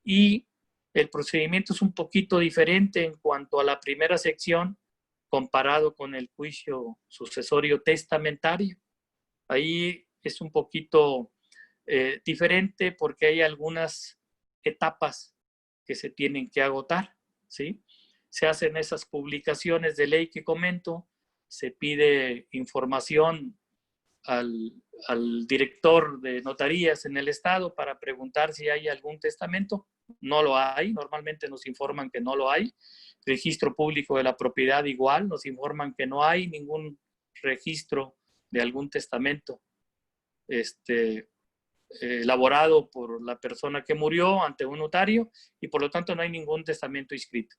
Y el procedimiento es un poquito diferente en cuanto a la primera sección comparado con el juicio sucesorio testamentario. Ahí es un poquito diferente porque hay algunas etapas que se tienen que agotar, ¿sí? Se hacen esas publicaciones de ley que comento, se pide información al director de notarías en el estado para preguntar si hay algún testamento. No lo hay, normalmente nos informan que no lo hay. Registro público de la propiedad igual, nos informan que no hay ningún registro de algún testamento elaborado por la persona que murió ante un notario y por lo tanto no hay ningún testamento inscrito.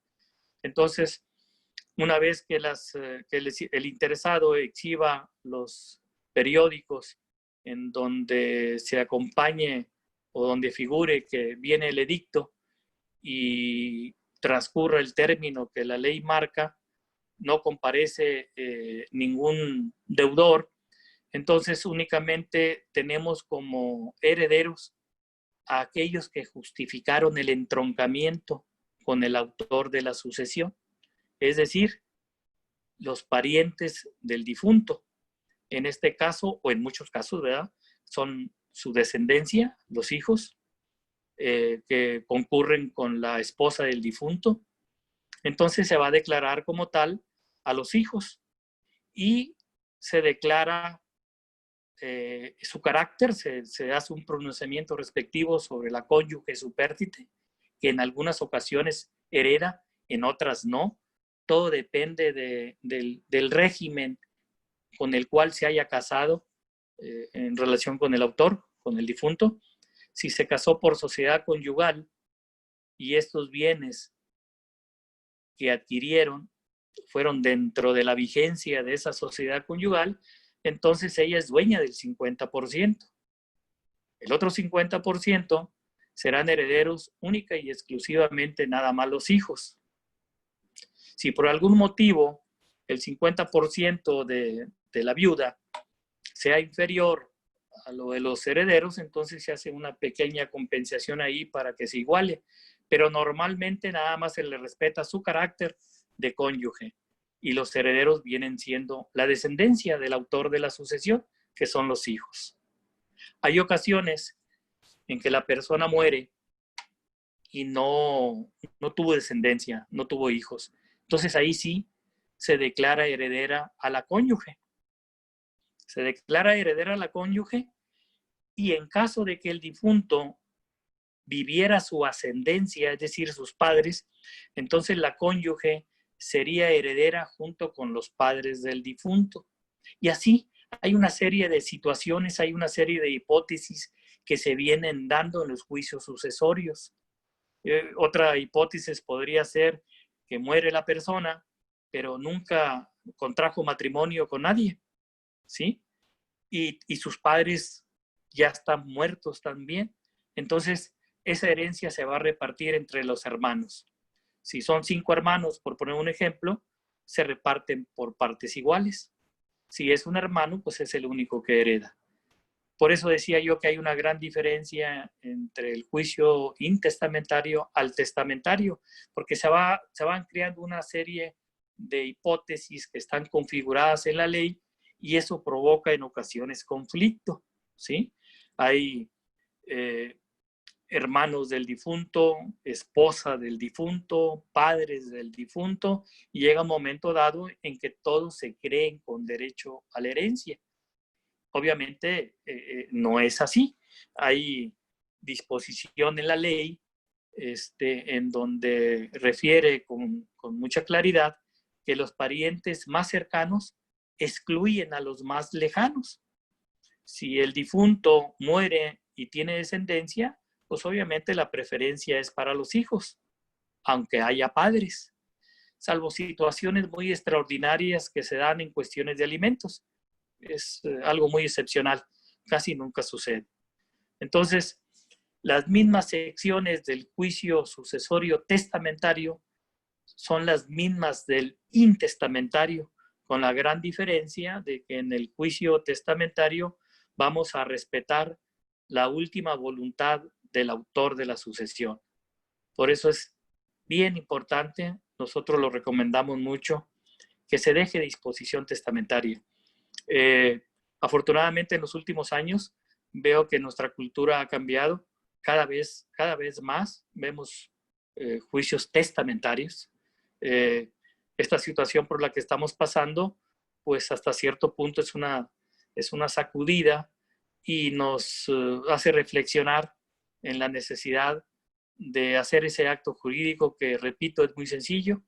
Entonces, una vez que, el interesado exhiba los periódicos en donde se acompañe o donde figure que viene el edicto y transcurra el término que la ley marca, no comparece ningún deudor, entonces únicamente tenemos como herederos a aquellos que justificaron el entroncamiento con el autor de la sucesión, es decir, los parientes del difunto. En este caso, o en muchos casos, ¿verdad?, son su descendencia, los hijos, que concurren con la esposa del difunto. Entonces se va a declarar como tal a los hijos y se declara su carácter, se hace un pronunciamiento respectivo sobre la cónyuge supérstite, que en algunas ocasiones hereda, en otras no. Todo depende del régimen con el cual se haya casado en relación con el autor, con el difunto. Si se casó por sociedad conyugal y estos bienes que adquirieron fueron dentro de la vigencia de esa sociedad conyugal, entonces ella es dueña del 50%. El otro 50% serán herederos única y exclusivamente nada más los hijos. Si por algún motivo el 50% de la viuda sea inferior a lo de los herederos, entonces se hace una pequeña compensación ahí para que se iguale. Pero normalmente nada más se le respeta su carácter de cónyuge y los herederos vienen siendo la descendencia del autor de la sucesión, que son los hijos. Hay ocasiones en que la persona muere y no tuvo descendencia, no tuvo hijos. Entonces ahí sí se declara heredera a la cónyuge. Se declara heredera a la cónyuge y en caso de que el difunto viviera su ascendencia, es decir, sus padres, entonces la cónyuge sería heredera junto con los padres del difunto. Y así hay una serie de situaciones, hay una serie de hipótesis que se vienen dando en los juicios sucesorios. Otra hipótesis podría ser que muere la persona, pero nunca contrajo matrimonio con nadie, ¿sí? Y sus padres ya están muertos también. Entonces, esa herencia se va a repartir entre los hermanos. Si son 5 hermanos, por poner un ejemplo, se reparten por partes iguales. Si es un hermano, pues es el único que hereda. Por eso decía yo que hay una gran diferencia entre el juicio intestamentario al testamentario, porque se van creando una serie de hipótesis que están configuradas en la ley y eso provoca en ocasiones conflicto, ¿sí? Hay hermanos del difunto, esposa del difunto, padres del difunto, y llega un momento dado en que todos se creen con derecho a la herencia. Obviamente no es así. Hay disposición en la ley en donde refiere con mucha claridad que los parientes más cercanos excluyen a los más lejanos. Si el difunto muere y tiene descendencia, pues obviamente la preferencia es para los hijos, aunque haya padres, salvo situaciones muy extraordinarias que se dan en cuestiones de alimentos. Es algo muy excepcional, casi nunca sucede. Entonces, las mismas secciones del juicio sucesorio testamentario son las mismas del intestamentario, con la gran diferencia de que en el juicio testamentario vamos a respetar la última voluntad del autor de la sucesión. Por eso es bien importante, nosotros lo recomendamos mucho, que se deje disposición testamentaria. Afortunadamente en los últimos años veo que nuestra cultura ha cambiado, cada vez más vemos juicios testamentarios. Esta situación por la que estamos pasando, pues hasta cierto punto es una sacudida y nos hace reflexionar en la necesidad de hacer ese acto jurídico que, repito, es muy sencillo,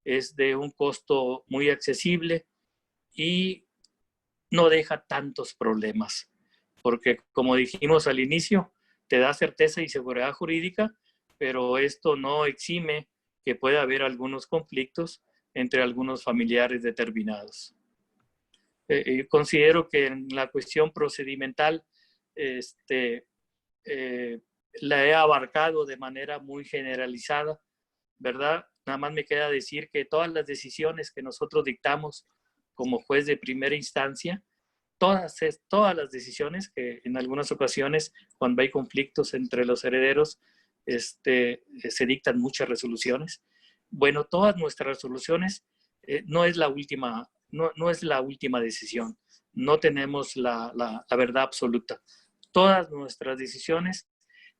es de un costo muy accesible y no deja tantos problemas. porque como dijimos al inicio, te da certeza y seguridad jurídica, pero esto no exime que pueda haber algunos conflictos entre algunos familiares determinados. Considero que en la cuestión procedimental la he abarcado de manera muy generalizada, ¿verdad? Nada más me queda decir que todas las decisiones que nosotros dictamos como juez de primera instancia, todas las decisiones que en algunas ocasiones, cuando hay conflictos entre los herederos, se dictan muchas resoluciones. Bueno, todas nuestras resoluciones no es la última, no es la última decisión. No tenemos la verdad absoluta. Todas nuestras decisiones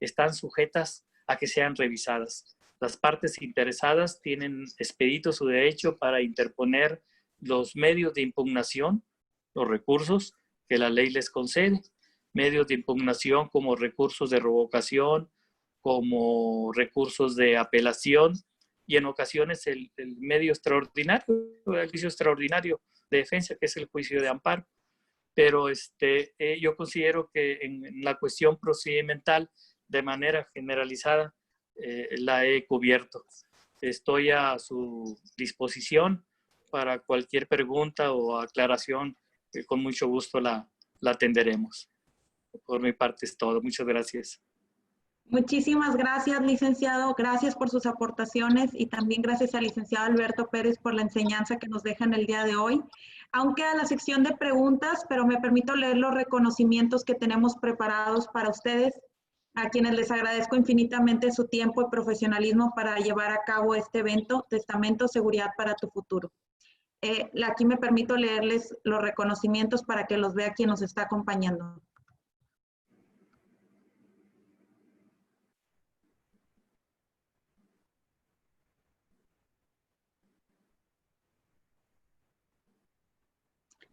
están sujetas a que sean revisadas. Las partes interesadas tienen expedito su derecho para interponer los medios de impugnación, los recursos que la ley les concede, medios de impugnación como recursos de revocación, como recursos de apelación y en ocasiones el medio extraordinario, el juicio extraordinario de defensa, que es el juicio de amparo. Pero yo considero que en la cuestión procedimental, de manera generalizada, la he cubierto. Estoy a su disposición para cualquier pregunta o aclaración, con mucho gusto la atenderemos. Por mi parte es todo. Muchas gracias. Muchísimas gracias, licenciado. Gracias por sus aportaciones y también gracias al licenciado Alberto Pérez por la enseñanza que nos deja en el día de hoy. Aún queda la sección de preguntas, pero me permito leer los reconocimientos que tenemos preparados para ustedes, a quienes les agradezco infinitamente su tiempo y profesionalismo para llevar a cabo este evento, Testamento, Seguridad para tu Futuro. Aquí me permito leerles los reconocimientos para que los vea quien nos está acompañando.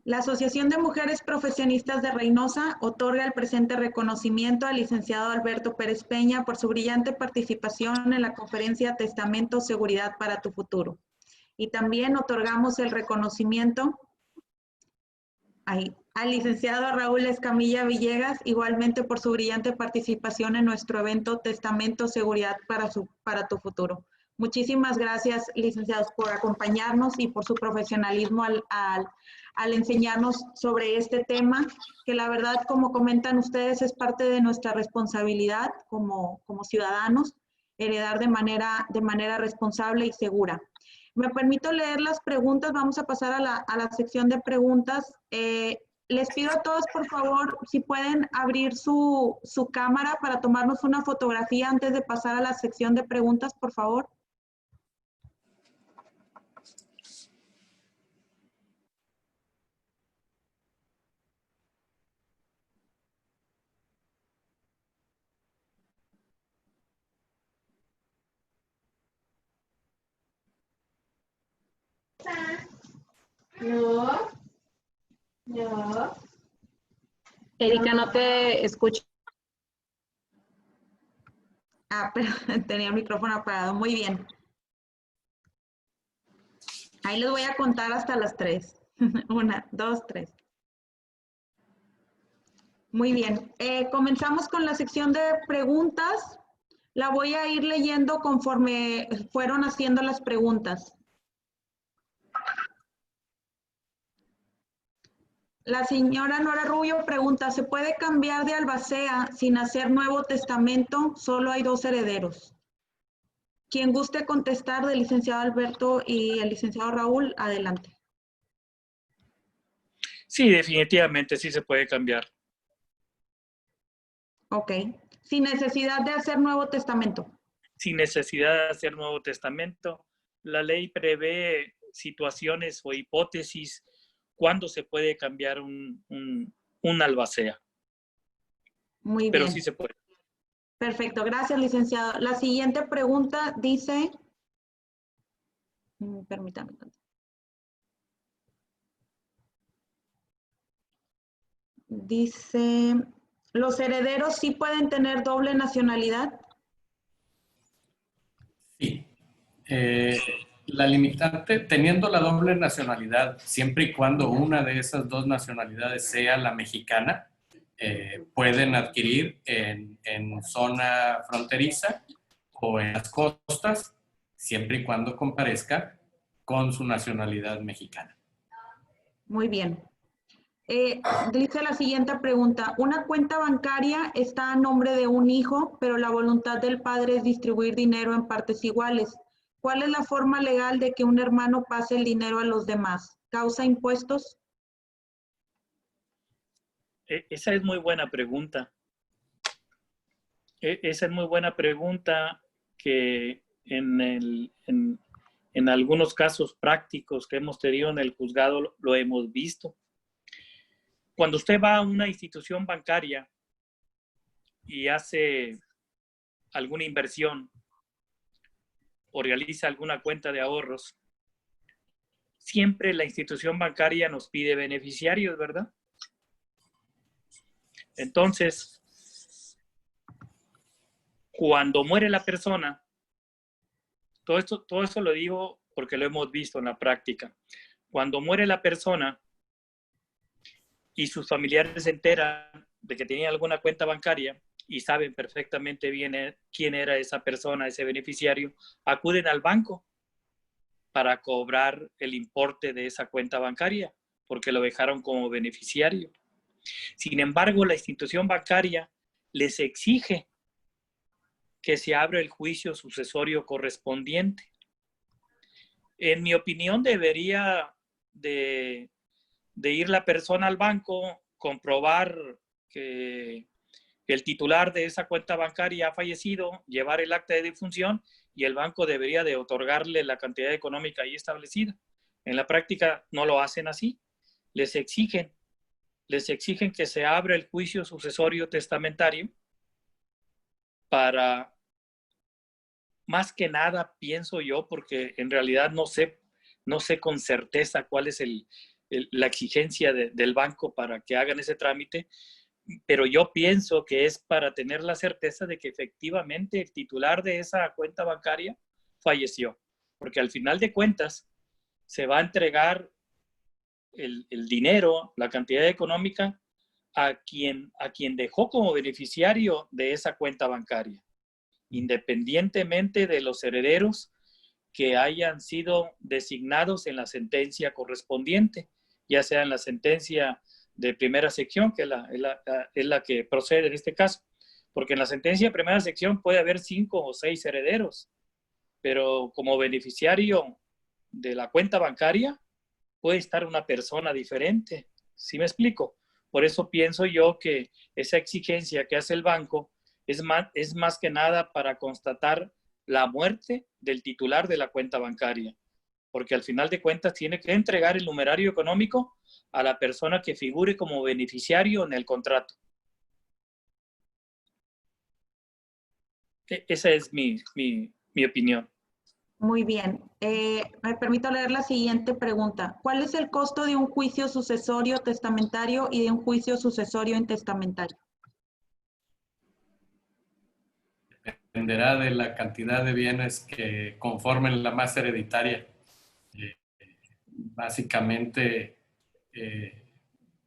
La Asociación de Mujeres Profesionistas de Reynosa otorga el presente reconocimiento al licenciado Alberto Pérez Peña por su brillante participación en la conferencia Testamento, Seguridad para tu Futuro. Y también otorgamos el reconocimiento al licenciado Raúl Escamilla Villegas, igualmente por su brillante participación en nuestro evento Testamento, Seguridad para tu Futuro. Muchísimas gracias, licenciados, por acompañarnos y por su profesionalismo al enseñarnos sobre este tema, que la verdad, como comentan ustedes, es parte de nuestra responsabilidad como ciudadanos, heredar de manera responsable y segura. Me permito leer las preguntas, vamos a pasar a la sección de preguntas. Les pido a todos, por favor, si pueden abrir su cámara para tomarnos una fotografía antes de pasar a la sección de preguntas, por favor. No. Erika, no te escucho. Pero tenía el micrófono apagado. Muy bien. Ahí les voy a contar hasta las 3. 1, 2, 3. Muy bien. Comenzamos con la sección de preguntas. La voy a ir leyendo conforme fueron haciendo las preguntas. La señora Nora Rubio pregunta, ¿se puede cambiar de albacea sin hacer nuevo testamento? Solo hay 2 herederos. Quien guste contestar, del licenciado Alberto y el licenciado Raúl, adelante. Sí, definitivamente sí se puede cambiar. Ok. Sin necesidad de hacer nuevo testamento. Sin necesidad de hacer nuevo testamento. La ley prevé situaciones o hipótesis cuándo se puede cambiar un albacea. Muy bien. Pero sí se puede. Perfecto, gracias, licenciado. La siguiente pregunta dice, permítame. Dice, ¿los herederos sí pueden tener doble nacionalidad? Sí. La limitante, teniendo la doble nacionalidad, siempre y cuando una de esas 2 nacionalidades sea la mexicana, pueden adquirir en zona fronteriza o en las costas, siempre y cuando comparezca con su nacionalidad mexicana. Muy bien. Dice la siguiente pregunta. Una cuenta bancaria está a nombre de un hijo, pero la voluntad del padre es distribuir dinero en partes iguales. ¿Cuál es la forma legal de que un hermano pase el dinero a los demás? ¿Causa impuestos? Esa es muy buena pregunta. Esa es muy buena pregunta que en algunos casos prácticos que hemos tenido en el juzgado lo hemos visto. Cuando usted va a una institución bancaria y hace alguna inversión o realiza alguna cuenta de ahorros, siempre la institución bancaria nos pide beneficiarios, ¿verdad? Entonces, cuando muere la persona, todo eso lo digo porque lo hemos visto en la práctica. Cuando muere la persona y sus familiares se enteran de que tenía alguna cuenta bancaria y saben perfectamente bien quién era esa persona, ese beneficiario, acuden al banco para cobrar el importe de esa cuenta bancaria, porque lo dejaron como beneficiario. Sin embargo, la institución bancaria les exige que se abra el juicio sucesorio correspondiente. En mi opinión, debería de ir la persona al banco, comprobar que el titular de esa cuenta bancaria ha fallecido, llevar el acta de defunción y el banco debería de otorgarle la cantidad económica ahí establecida. En la práctica no lo hacen así. Les exigen que se abra el juicio sucesorio testamentario para, más que nada, pienso yo, porque en realidad no sé con certeza cuál es la exigencia del banco para que hagan ese trámite, pero yo pienso que es para tener la certeza de que efectivamente el titular de esa cuenta bancaria falleció, porque al final de cuentas se va a entregar el dinero, la cantidad económica a quien dejó como beneficiario de esa cuenta bancaria, independientemente de los herederos que hayan sido designados en la sentencia correspondiente, ya sea en la sentencia de primera sección, que es la que procede en este caso, porque en la sentencia de primera sección puede haber 5 o 6 herederos, pero como beneficiario de la cuenta bancaria puede estar una persona diferente. ¿Sí me explico? Por eso pienso yo que esa exigencia que hace el banco es más que nada para constatar la muerte del titular de la cuenta bancaria, porque al final de cuentas tiene que entregar el numerario económico a la persona que figure como beneficiario en el contrato. Esa es mi opinión. Muy bien. Me permito leer la siguiente pregunta. ¿Cuál es el costo de un juicio sucesorio testamentario y de un juicio sucesorio intestamentario? Dependerá de la cantidad de bienes que conformen la masa hereditaria. Básicamente,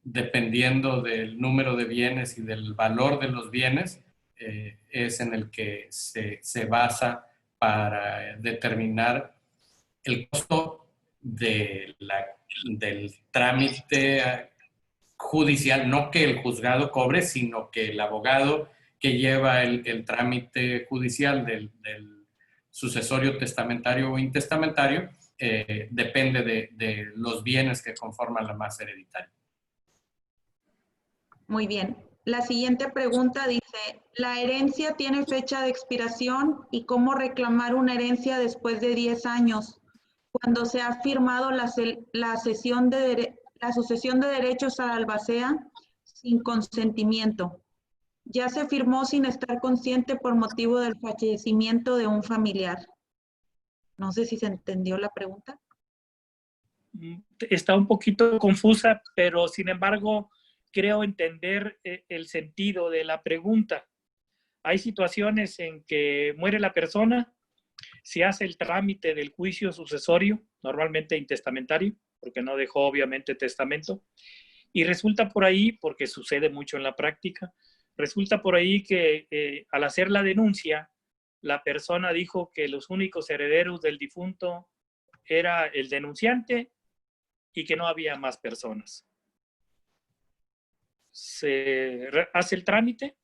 dependiendo del número de bienes y del valor de los bienes, es en el que se basa para determinar el costo del trámite judicial, no que el juzgado cobre, sino que el abogado que lleva el trámite judicial del sucesorio testamentario o intestamentario, depende de los bienes que conforman la masa hereditaria. Muy bien. La siguiente pregunta dice, ¿la herencia tiene fecha de expiración y cómo reclamar una herencia después de 10 años cuando se ha firmado la sucesión de derechos a la albacea sin consentimiento? Ya se firmó sin estar consciente por motivo del fallecimiento de un familiar. No sé si se entendió la pregunta. Está un poquito confusa, pero sin embargo creo entender el sentido de la pregunta. Hay situaciones en que muere la persona, se hace el trámite del juicio sucesorio, normalmente intestamentario, porque no dejó obviamente testamento, Y resulta por ahí, porque sucede mucho en la práctica, resulta por ahí que al hacer la denuncia, la persona dijo que los únicos herederos del difunto era el denunciante y que no había más personas. Se hace el trámite,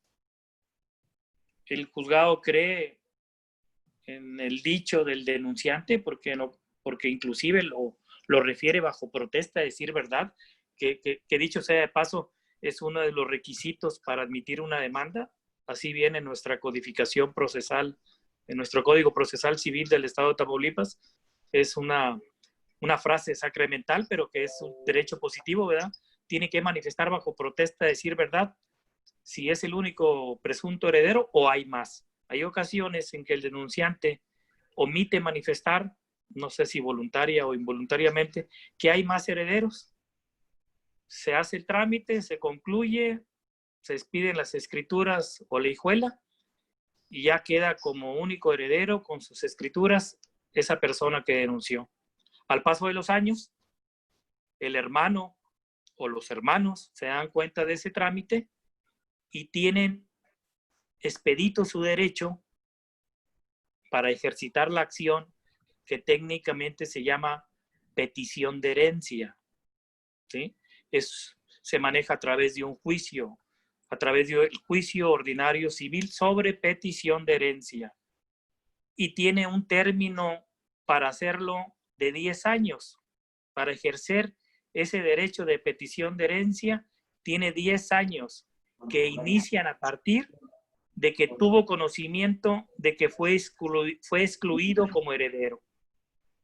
el juzgado cree en el dicho del denunciante, porque inclusive lo refiere bajo protesta a decir verdad, que dicho sea de paso, es uno de los requisitos para admitir una demanda. Así viene en nuestra codificación procesal, en nuestro Código Procesal Civil del Estado de Tamaulipas. Es una frase sacramental, pero que es un derecho positivo, ¿verdad? Tiene que manifestar bajo protesta, decir verdad, si es el único presunto heredero o hay más. Hay ocasiones en que el denunciante omite manifestar, no sé si voluntaria o involuntariamente, que hay más herederos. Se hace el trámite, se concluye, se expiden las escrituras o la hijuela y ya queda como único heredero con sus escrituras esa persona que denunció. Al paso de los años, el hermano o los hermanos se dan cuenta de ese trámite y tienen expedito su derecho para ejercitar la acción que técnicamente se llama petición de herencia, ¿sí? Se maneja a través de un juicio, a través del juicio ordinario civil sobre petición de herencia. Y tiene un término para hacerlo de 10 años. Para ejercer ese derecho de petición de herencia, tiene 10 años que inician a partir de que tuvo conocimiento de que fue excluido como heredero.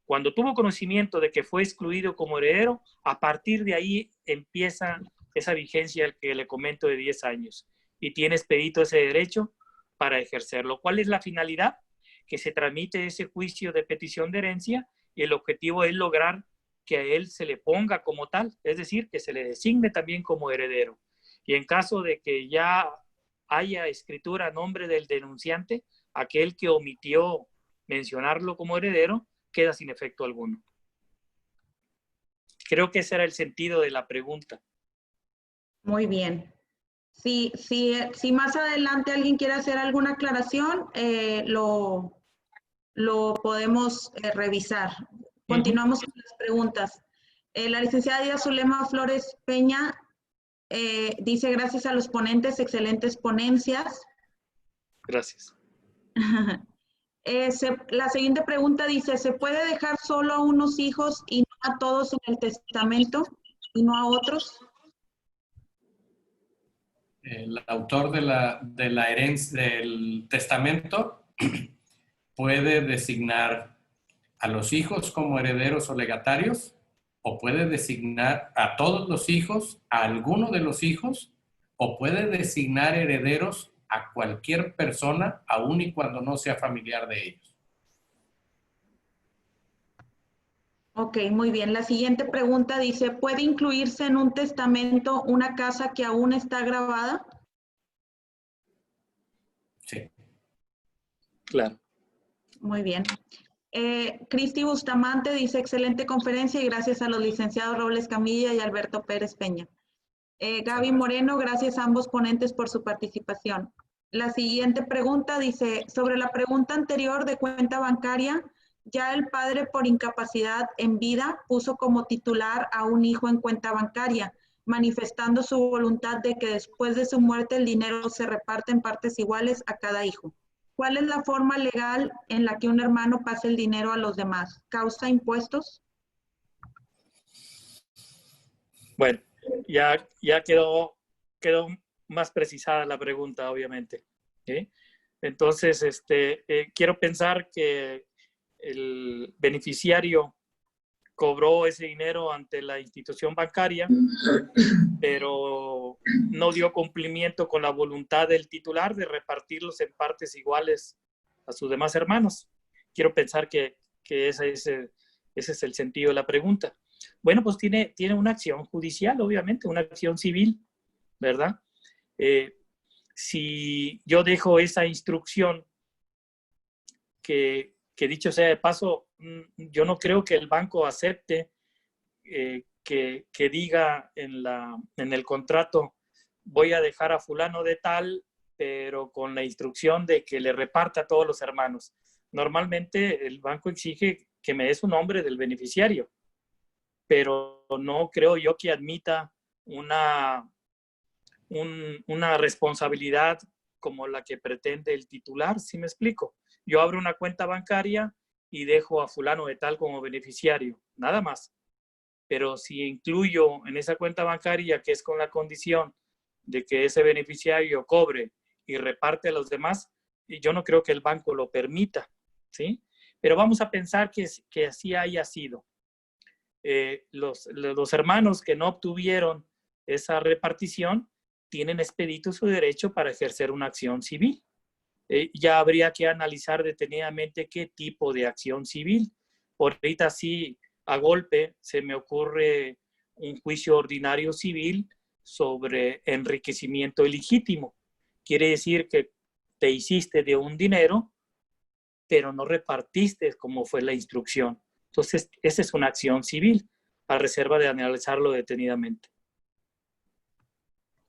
Cuando tuvo conocimiento de que fue excluido como heredero, a partir de ahí empieza esa vigencia que le comento de 10 años y tiene expedito ese derecho para ejercerlo. ¿Cuál es la finalidad? Que se tramite ese juicio de petición de herencia y el objetivo es lograr que a él se le ponga como tal, es decir, que se le designe también como heredero. Y en caso de que ya haya escritura a nombre del denunciante, aquel que omitió mencionarlo como heredero queda sin efecto alguno. Creo que ese era el sentido de la pregunta. Muy bien. Si más adelante alguien quiere hacer alguna aclaración, lo podemos revisar. Continuamos con las preguntas. La licenciada Díaz Zulema Flores Peña dice: gracias a los ponentes, excelentes ponencias. Gracias. La siguiente pregunta dice: ¿se puede dejar solo a unos hijos y no a todos en el testamento y no a otros? El autor de la herencia del testamento puede designar a los hijos como herederos o legatarios, o puede designar a todos los hijos, a alguno de los hijos, o puede designar herederos a cualquier persona, aun y cuando no sea familiar de ellos. Ok, muy bien. La siguiente pregunta dice: ¿puede incluirse en un testamento una casa que aún está grabada? Sí. Claro. Muy bien. Cristi Bustamante dice: excelente conferencia y gracias a los licenciados Raúl Escamilla y Alberto Pérez Peña. Gaby Moreno, gracias a ambos ponentes por su participación. La siguiente pregunta dice: sobre la pregunta anterior de cuenta bancaria, ya el padre por incapacidad en vida puso como titular a un hijo en cuenta bancaria, manifestando su voluntad de que después de su muerte el dinero se reparte en partes iguales a cada hijo. ¿Cuál es la forma legal en la que un hermano pasa el dinero a los demás? ¿Causa impuestos? Bueno, ya quedó más precisada la pregunta, obviamente. ¿Sí? Entonces, quiero pensar que el beneficiario cobró ese dinero ante la institución bancaria, pero no dio cumplimiento con la voluntad del titular de repartirlos en partes iguales a sus demás hermanos. Quiero pensar que ese es el sentido de la pregunta. Bueno, pues tiene una acción judicial, obviamente, una acción civil, ¿verdad? Si yo dejo esa instrucción, que dicho sea de paso, yo no creo que el banco acepte que que diga en el contrato, voy a dejar a fulano de tal, pero con la instrucción de que le reparta a todos los hermanos. Normalmente el banco exige que me des un nombre del beneficiario, pero no creo yo que admita una responsabilidad como la que pretende el titular, ¿sí me explico? Yo abro una cuenta bancaria y dejo a fulano de tal como beneficiario, nada más. Pero si incluyo en esa cuenta bancaria, que es con la condición de que ese beneficiario cobre y reparte a los demás, yo no creo que el banco lo permita, ¿sí? Pero vamos a pensar que así haya sido. Los hermanos que no obtuvieron esa repartición tienen expedito su derecho para ejercer una acción civil. Ya habría que analizar detenidamente qué tipo de acción civil. Ahorita sí, a golpe, se me ocurre un juicio ordinario civil sobre enriquecimiento ilegítimo. Quiere decir que te hiciste de un dinero, pero no repartiste como fue la instrucción. Entonces, esa es una acción civil, a reserva de analizarlo detenidamente.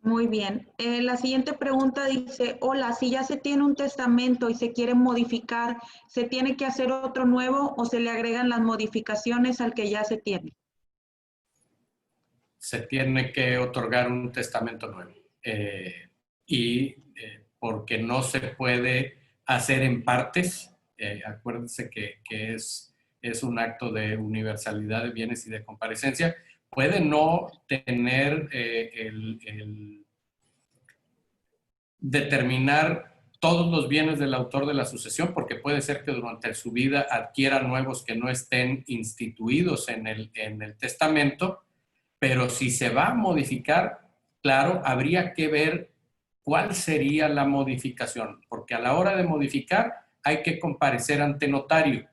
Muy bien. La siguiente pregunta dice, hola, si ya se tiene un testamento y se quiere modificar, ¿se tiene que hacer otro nuevo o se le agregan las modificaciones al que ya se tiene? Se tiene que otorgar un testamento nuevo. Porque no se puede hacer en partes, acuérdense que es un acto de universalidad de bienes y de comparecencia, puede no tener determinar todos los bienes del autor de la sucesión, porque puede ser que durante su vida adquiera nuevos que no estén instituidos en el testamento, pero si se va a modificar, claro, habría que ver cuál sería la modificación, porque a la hora de modificar hay que comparecer ante notario.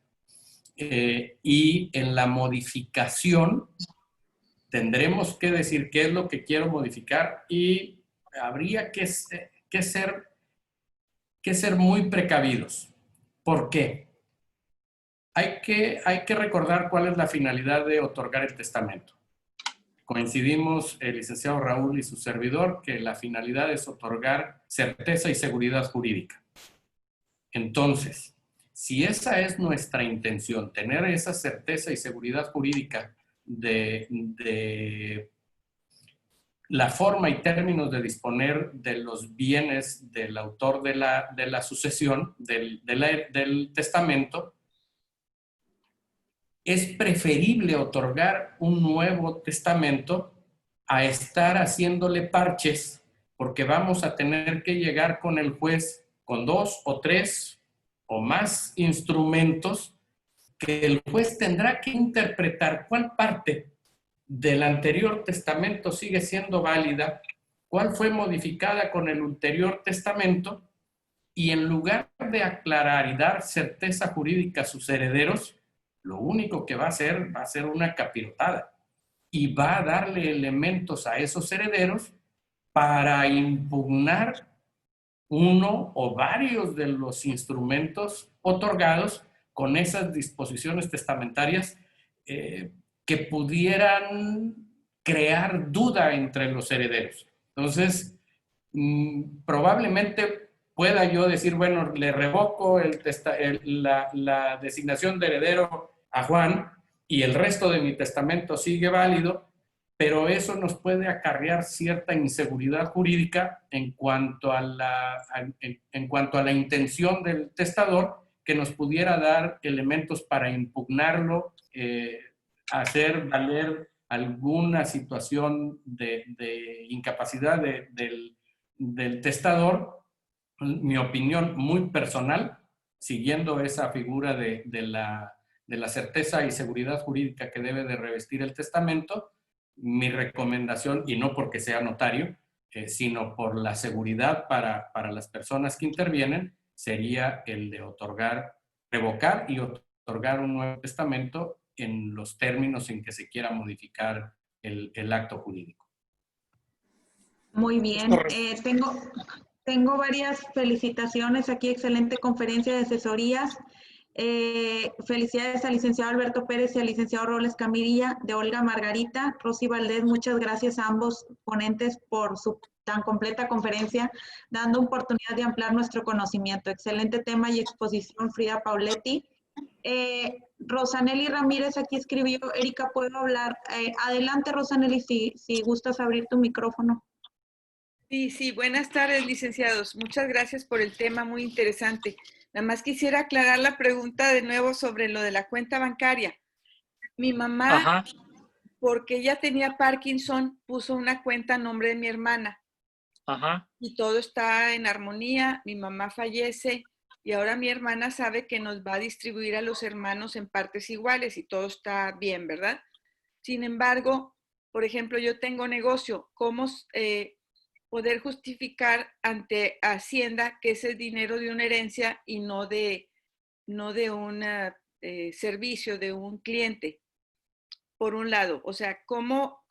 Y en la modificación tendremos que decir qué es lo que quiero modificar y habría que ser muy precavidos. ¿Por qué? Hay que recordar cuál es la finalidad de otorgar el testamento. Coincidimos el licenciado Raúl y su servidor que la finalidad es otorgar certeza y seguridad jurídica. Entonces, si esa es nuestra intención, tener esa certeza y seguridad jurídica de la forma y términos de disponer de los bienes del autor de la sucesión, del testamento, es preferible otorgar un nuevo testamento a estar haciéndole parches, porque vamos a tener que llegar con el juez con 2 o 3 o más instrumentos que el juez tendrá que interpretar cuál parte del anterior testamento sigue siendo válida, cuál fue modificada con el ulterior testamento, y en lugar de aclarar y dar certeza jurídica a sus herederos, lo único que va a hacer una capirotada y va a darle elementos a esos herederos para impugnar uno o varios de los instrumentos otorgados con esas disposiciones testamentarias que pudieran crear duda entre los herederos. Entonces, probablemente pueda yo decir, bueno, le revoco la designación de heredero a Juan y el resto de mi testamento sigue válido, pero eso nos puede acarrear cierta inseguridad jurídica en cuanto a la intención del testador, que nos pudiera dar elementos para impugnarlo, hacer valer alguna situación de incapacidad del testador. Mi opinión muy personal, siguiendo esa figura de la certeza y seguridad jurídica que debe de revestir el testamento, mi recomendación, y no porque sea notario, sino por la seguridad para las personas que intervienen, sería el de revocar y otorgar un nuevo testamento en los términos en que se quiera modificar el acto jurídico. Muy bien. Tengo varias felicitaciones aquí, excelente conferencia de asesorías. Felicidades al licenciado Alberto Pérez y al licenciado Robles Camilla, de Olga Margarita. Rosy Valdés, muchas gracias a ambos ponentes por su tan completa conferencia, dando oportunidad de ampliar nuestro conocimiento. Excelente tema y exposición, Frida Pauletti. Rosaneli Ramírez aquí escribió, Erika, ¿puedo hablar? Adelante, Rosaneli, si gustas abrir tu micrófono. Sí, buenas tardes, licenciados. Muchas gracias por el tema, muy interesante. Nada más quisiera aclarar la pregunta de nuevo sobre lo de la cuenta bancaria. Mi mamá, Ajá. porque ella tenía Parkinson, puso una cuenta a nombre de mi hermana. Ajá. Y todo está en armonía. Mi mamá fallece y ahora mi hermana sabe que nos va a distribuir a los hermanos en partes iguales y todo está bien, ¿verdad? Sin embargo, por ejemplo, yo tengo negocio. ¿Cómo poder justificar ante Hacienda que ese es dinero de una herencia y no de un servicio de un cliente? Por un lado, o sea, ¿cómo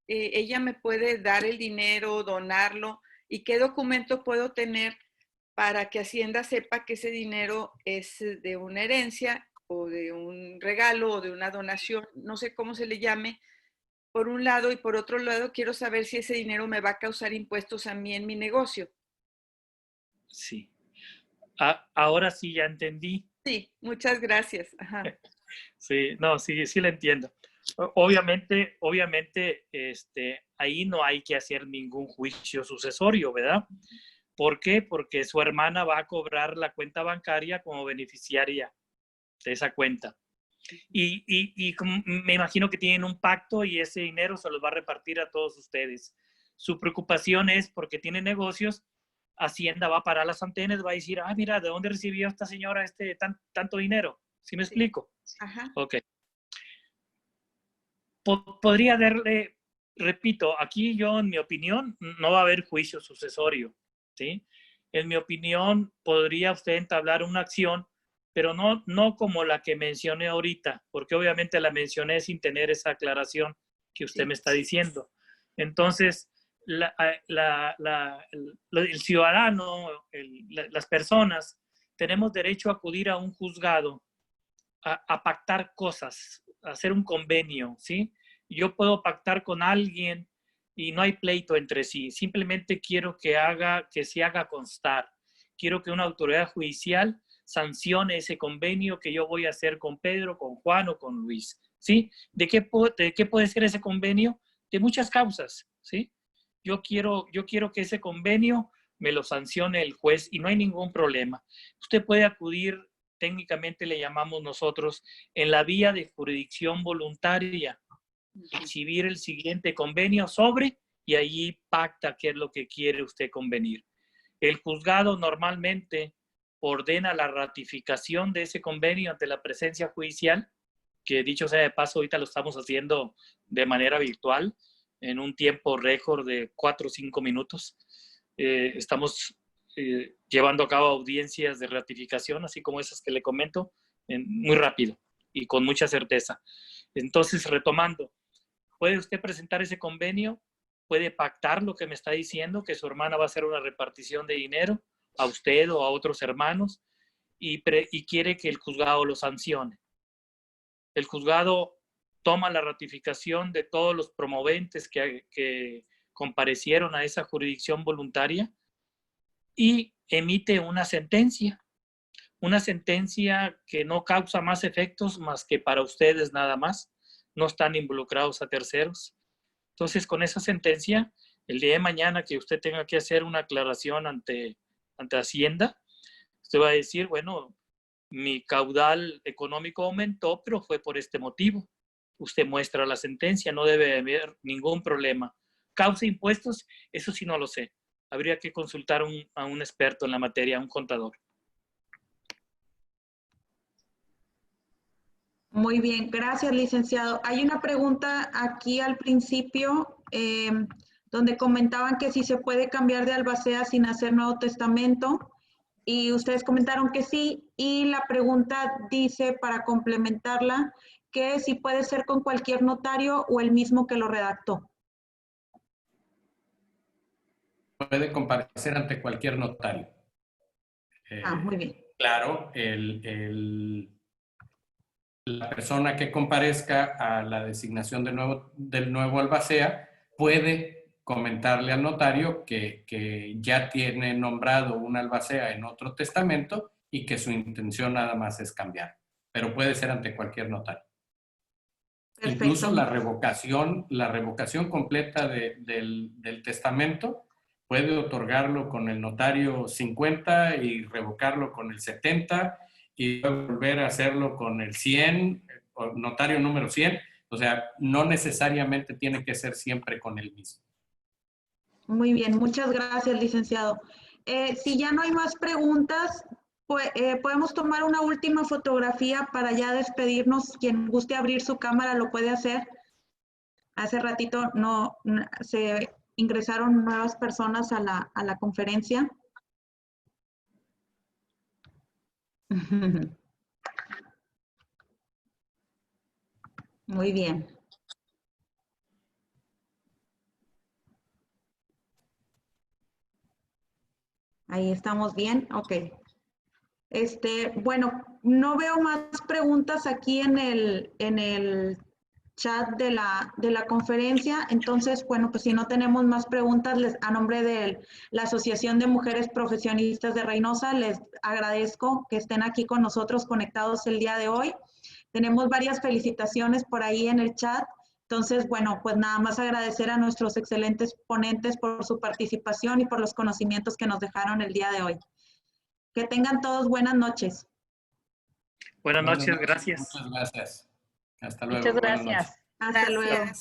ella me puede dar el dinero, donarlo? ¿Y qué documento puedo tener para que Hacienda sepa que ese dinero es de una herencia o de un regalo o de una donación? No sé cómo se le llame, por un lado, y por otro lado quiero saber si ese dinero me va a causar impuestos a mí en mi negocio. Sí. Ahora sí ya entendí. Sí, muchas gracias. Ajá. Sí, no, sí la entiendo. Obviamente, ahí no hay que hacer ningún juicio sucesorio, ¿verdad? ¿Por qué? Porque su hermana va a cobrar la cuenta bancaria como beneficiaria de esa cuenta. Y me imagino que tienen un pacto y ese dinero se los va a repartir a todos ustedes. Su preocupación es porque tiene negocios, Hacienda va a parar las antenas, va a decir, mira, ¿de dónde recibió esta señora tanto dinero? ¿Sí me explico? Ajá. Ok. Podría darle, repito, aquí yo, en mi opinión, no va a haber juicio sucesorio, ¿sí? En mi opinión, podría usted entablar una acción, pero no como la que mencioné ahorita, porque obviamente la mencioné sin tener esa aclaración que usted me está diciendo. Entonces, el ciudadano, las personas, tenemos derecho a acudir a un juzgado a pactar cosas, a hacer un convenio, ¿sí? Yo puedo pactar con alguien y no hay pleito entre sí. Simplemente quiero que se haga constar. Quiero que una autoridad judicial sancione ese convenio que yo voy a hacer con Pedro, con Juan o con Luis, ¿sí? ¿De qué puede ser ese convenio? De muchas causas, ¿sí? Yo quiero que ese convenio me lo sancione el juez y no hay ningún problema. Usted puede acudir, técnicamente le llamamos nosotros, en la vía de jurisdicción voluntaria, exhibir el siguiente convenio sobre y allí pacta qué es lo que quiere usted convenir. El juzgado normalmente ordena la ratificación de ese convenio ante la presencia judicial, que dicho sea de paso, ahorita lo estamos haciendo de manera virtual, en un tiempo récord de 4 o 5 minutos. Estamos llevando a cabo audiencias de ratificación, así como esas que le comento, muy rápido y con mucha certeza. Entonces, retomando, puede usted presentar ese convenio, puede pactar lo que me está diciendo, que su hermana va a hacer una repartición de dinero a usted o a otros hermanos y quiere que el juzgado lo sancione. El juzgado toma la ratificación de todos los promoventes que comparecieron a esa jurisdicción voluntaria y emite una sentencia que no causa más efectos más que para ustedes nada más, no están involucrados a terceros. Entonces, con esa sentencia, el día de mañana que usted tenga que hacer una aclaración ante Hacienda, usted va a decir, bueno, mi caudal económico aumentó, pero fue por este motivo. Usted muestra la sentencia, no debe haber ningún problema. ¿Causa impuestos? Eso sí no lo sé. Habría que consultar a un experto en la materia, a un contador. Muy bien, gracias, licenciado. Hay una pregunta aquí al principio donde comentaban que si se puede cambiar de albacea sin hacer nuevo testamento y ustedes comentaron que sí, y la pregunta dice, para complementarla, que si puede ser con cualquier notario o el mismo que lo redactó. Puede comparecer ante cualquier notario. Muy bien. claro, la persona que comparezca a la designación del nuevo albacea puede comentarle al notario que ya tiene nombrado un albacea en otro testamento y que su intención nada más es cambiar, pero puede ser ante cualquier notario. Perfecto. Incluso la revocación completa del testamento puede otorgarlo con el notario 50 y revocarlo con el 70 y volver a hacerlo con el 100, notario número 100. O sea, no necesariamente tiene que ser siempre con el mismo. Muy bien, muchas gracias, licenciado. Si ya no hay más preguntas, pues, podemos tomar una última fotografía para ya despedirnos. Quien guste abrir su cámara lo puede hacer. Hace ratito se ingresaron nuevas personas a la conferencia. Muy bien. Ahí estamos bien, ok. Bueno, no veo más preguntas aquí en el chat de la conferencia. Entonces, bueno, pues si no tenemos más preguntas, a nombre de la Asociación de Mujeres Profesionistas de Reynosa, les agradezco que estén aquí con nosotros conectados el día de hoy. Tenemos varias felicitaciones por ahí en el chat. Entonces, bueno, pues nada más agradecer a nuestros excelentes ponentes por su participación y por los conocimientos que nos dejaron el día de hoy. Que tengan todos buenas noches. Buenas noches, gracias. Muchas gracias. Hasta luego. Muchas gracias. Hasta luego. Gracias.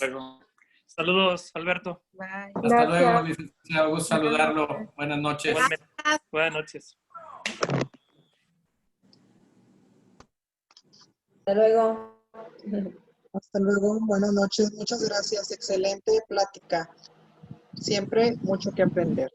Saludos, Alberto. Bye. Hasta luego, licenciado. Gusto saludarlo. Buenas noches. Buenas noches. Hasta luego. Hasta luego, buenas noches, muchas gracias, excelente plática. Siempre mucho que aprender.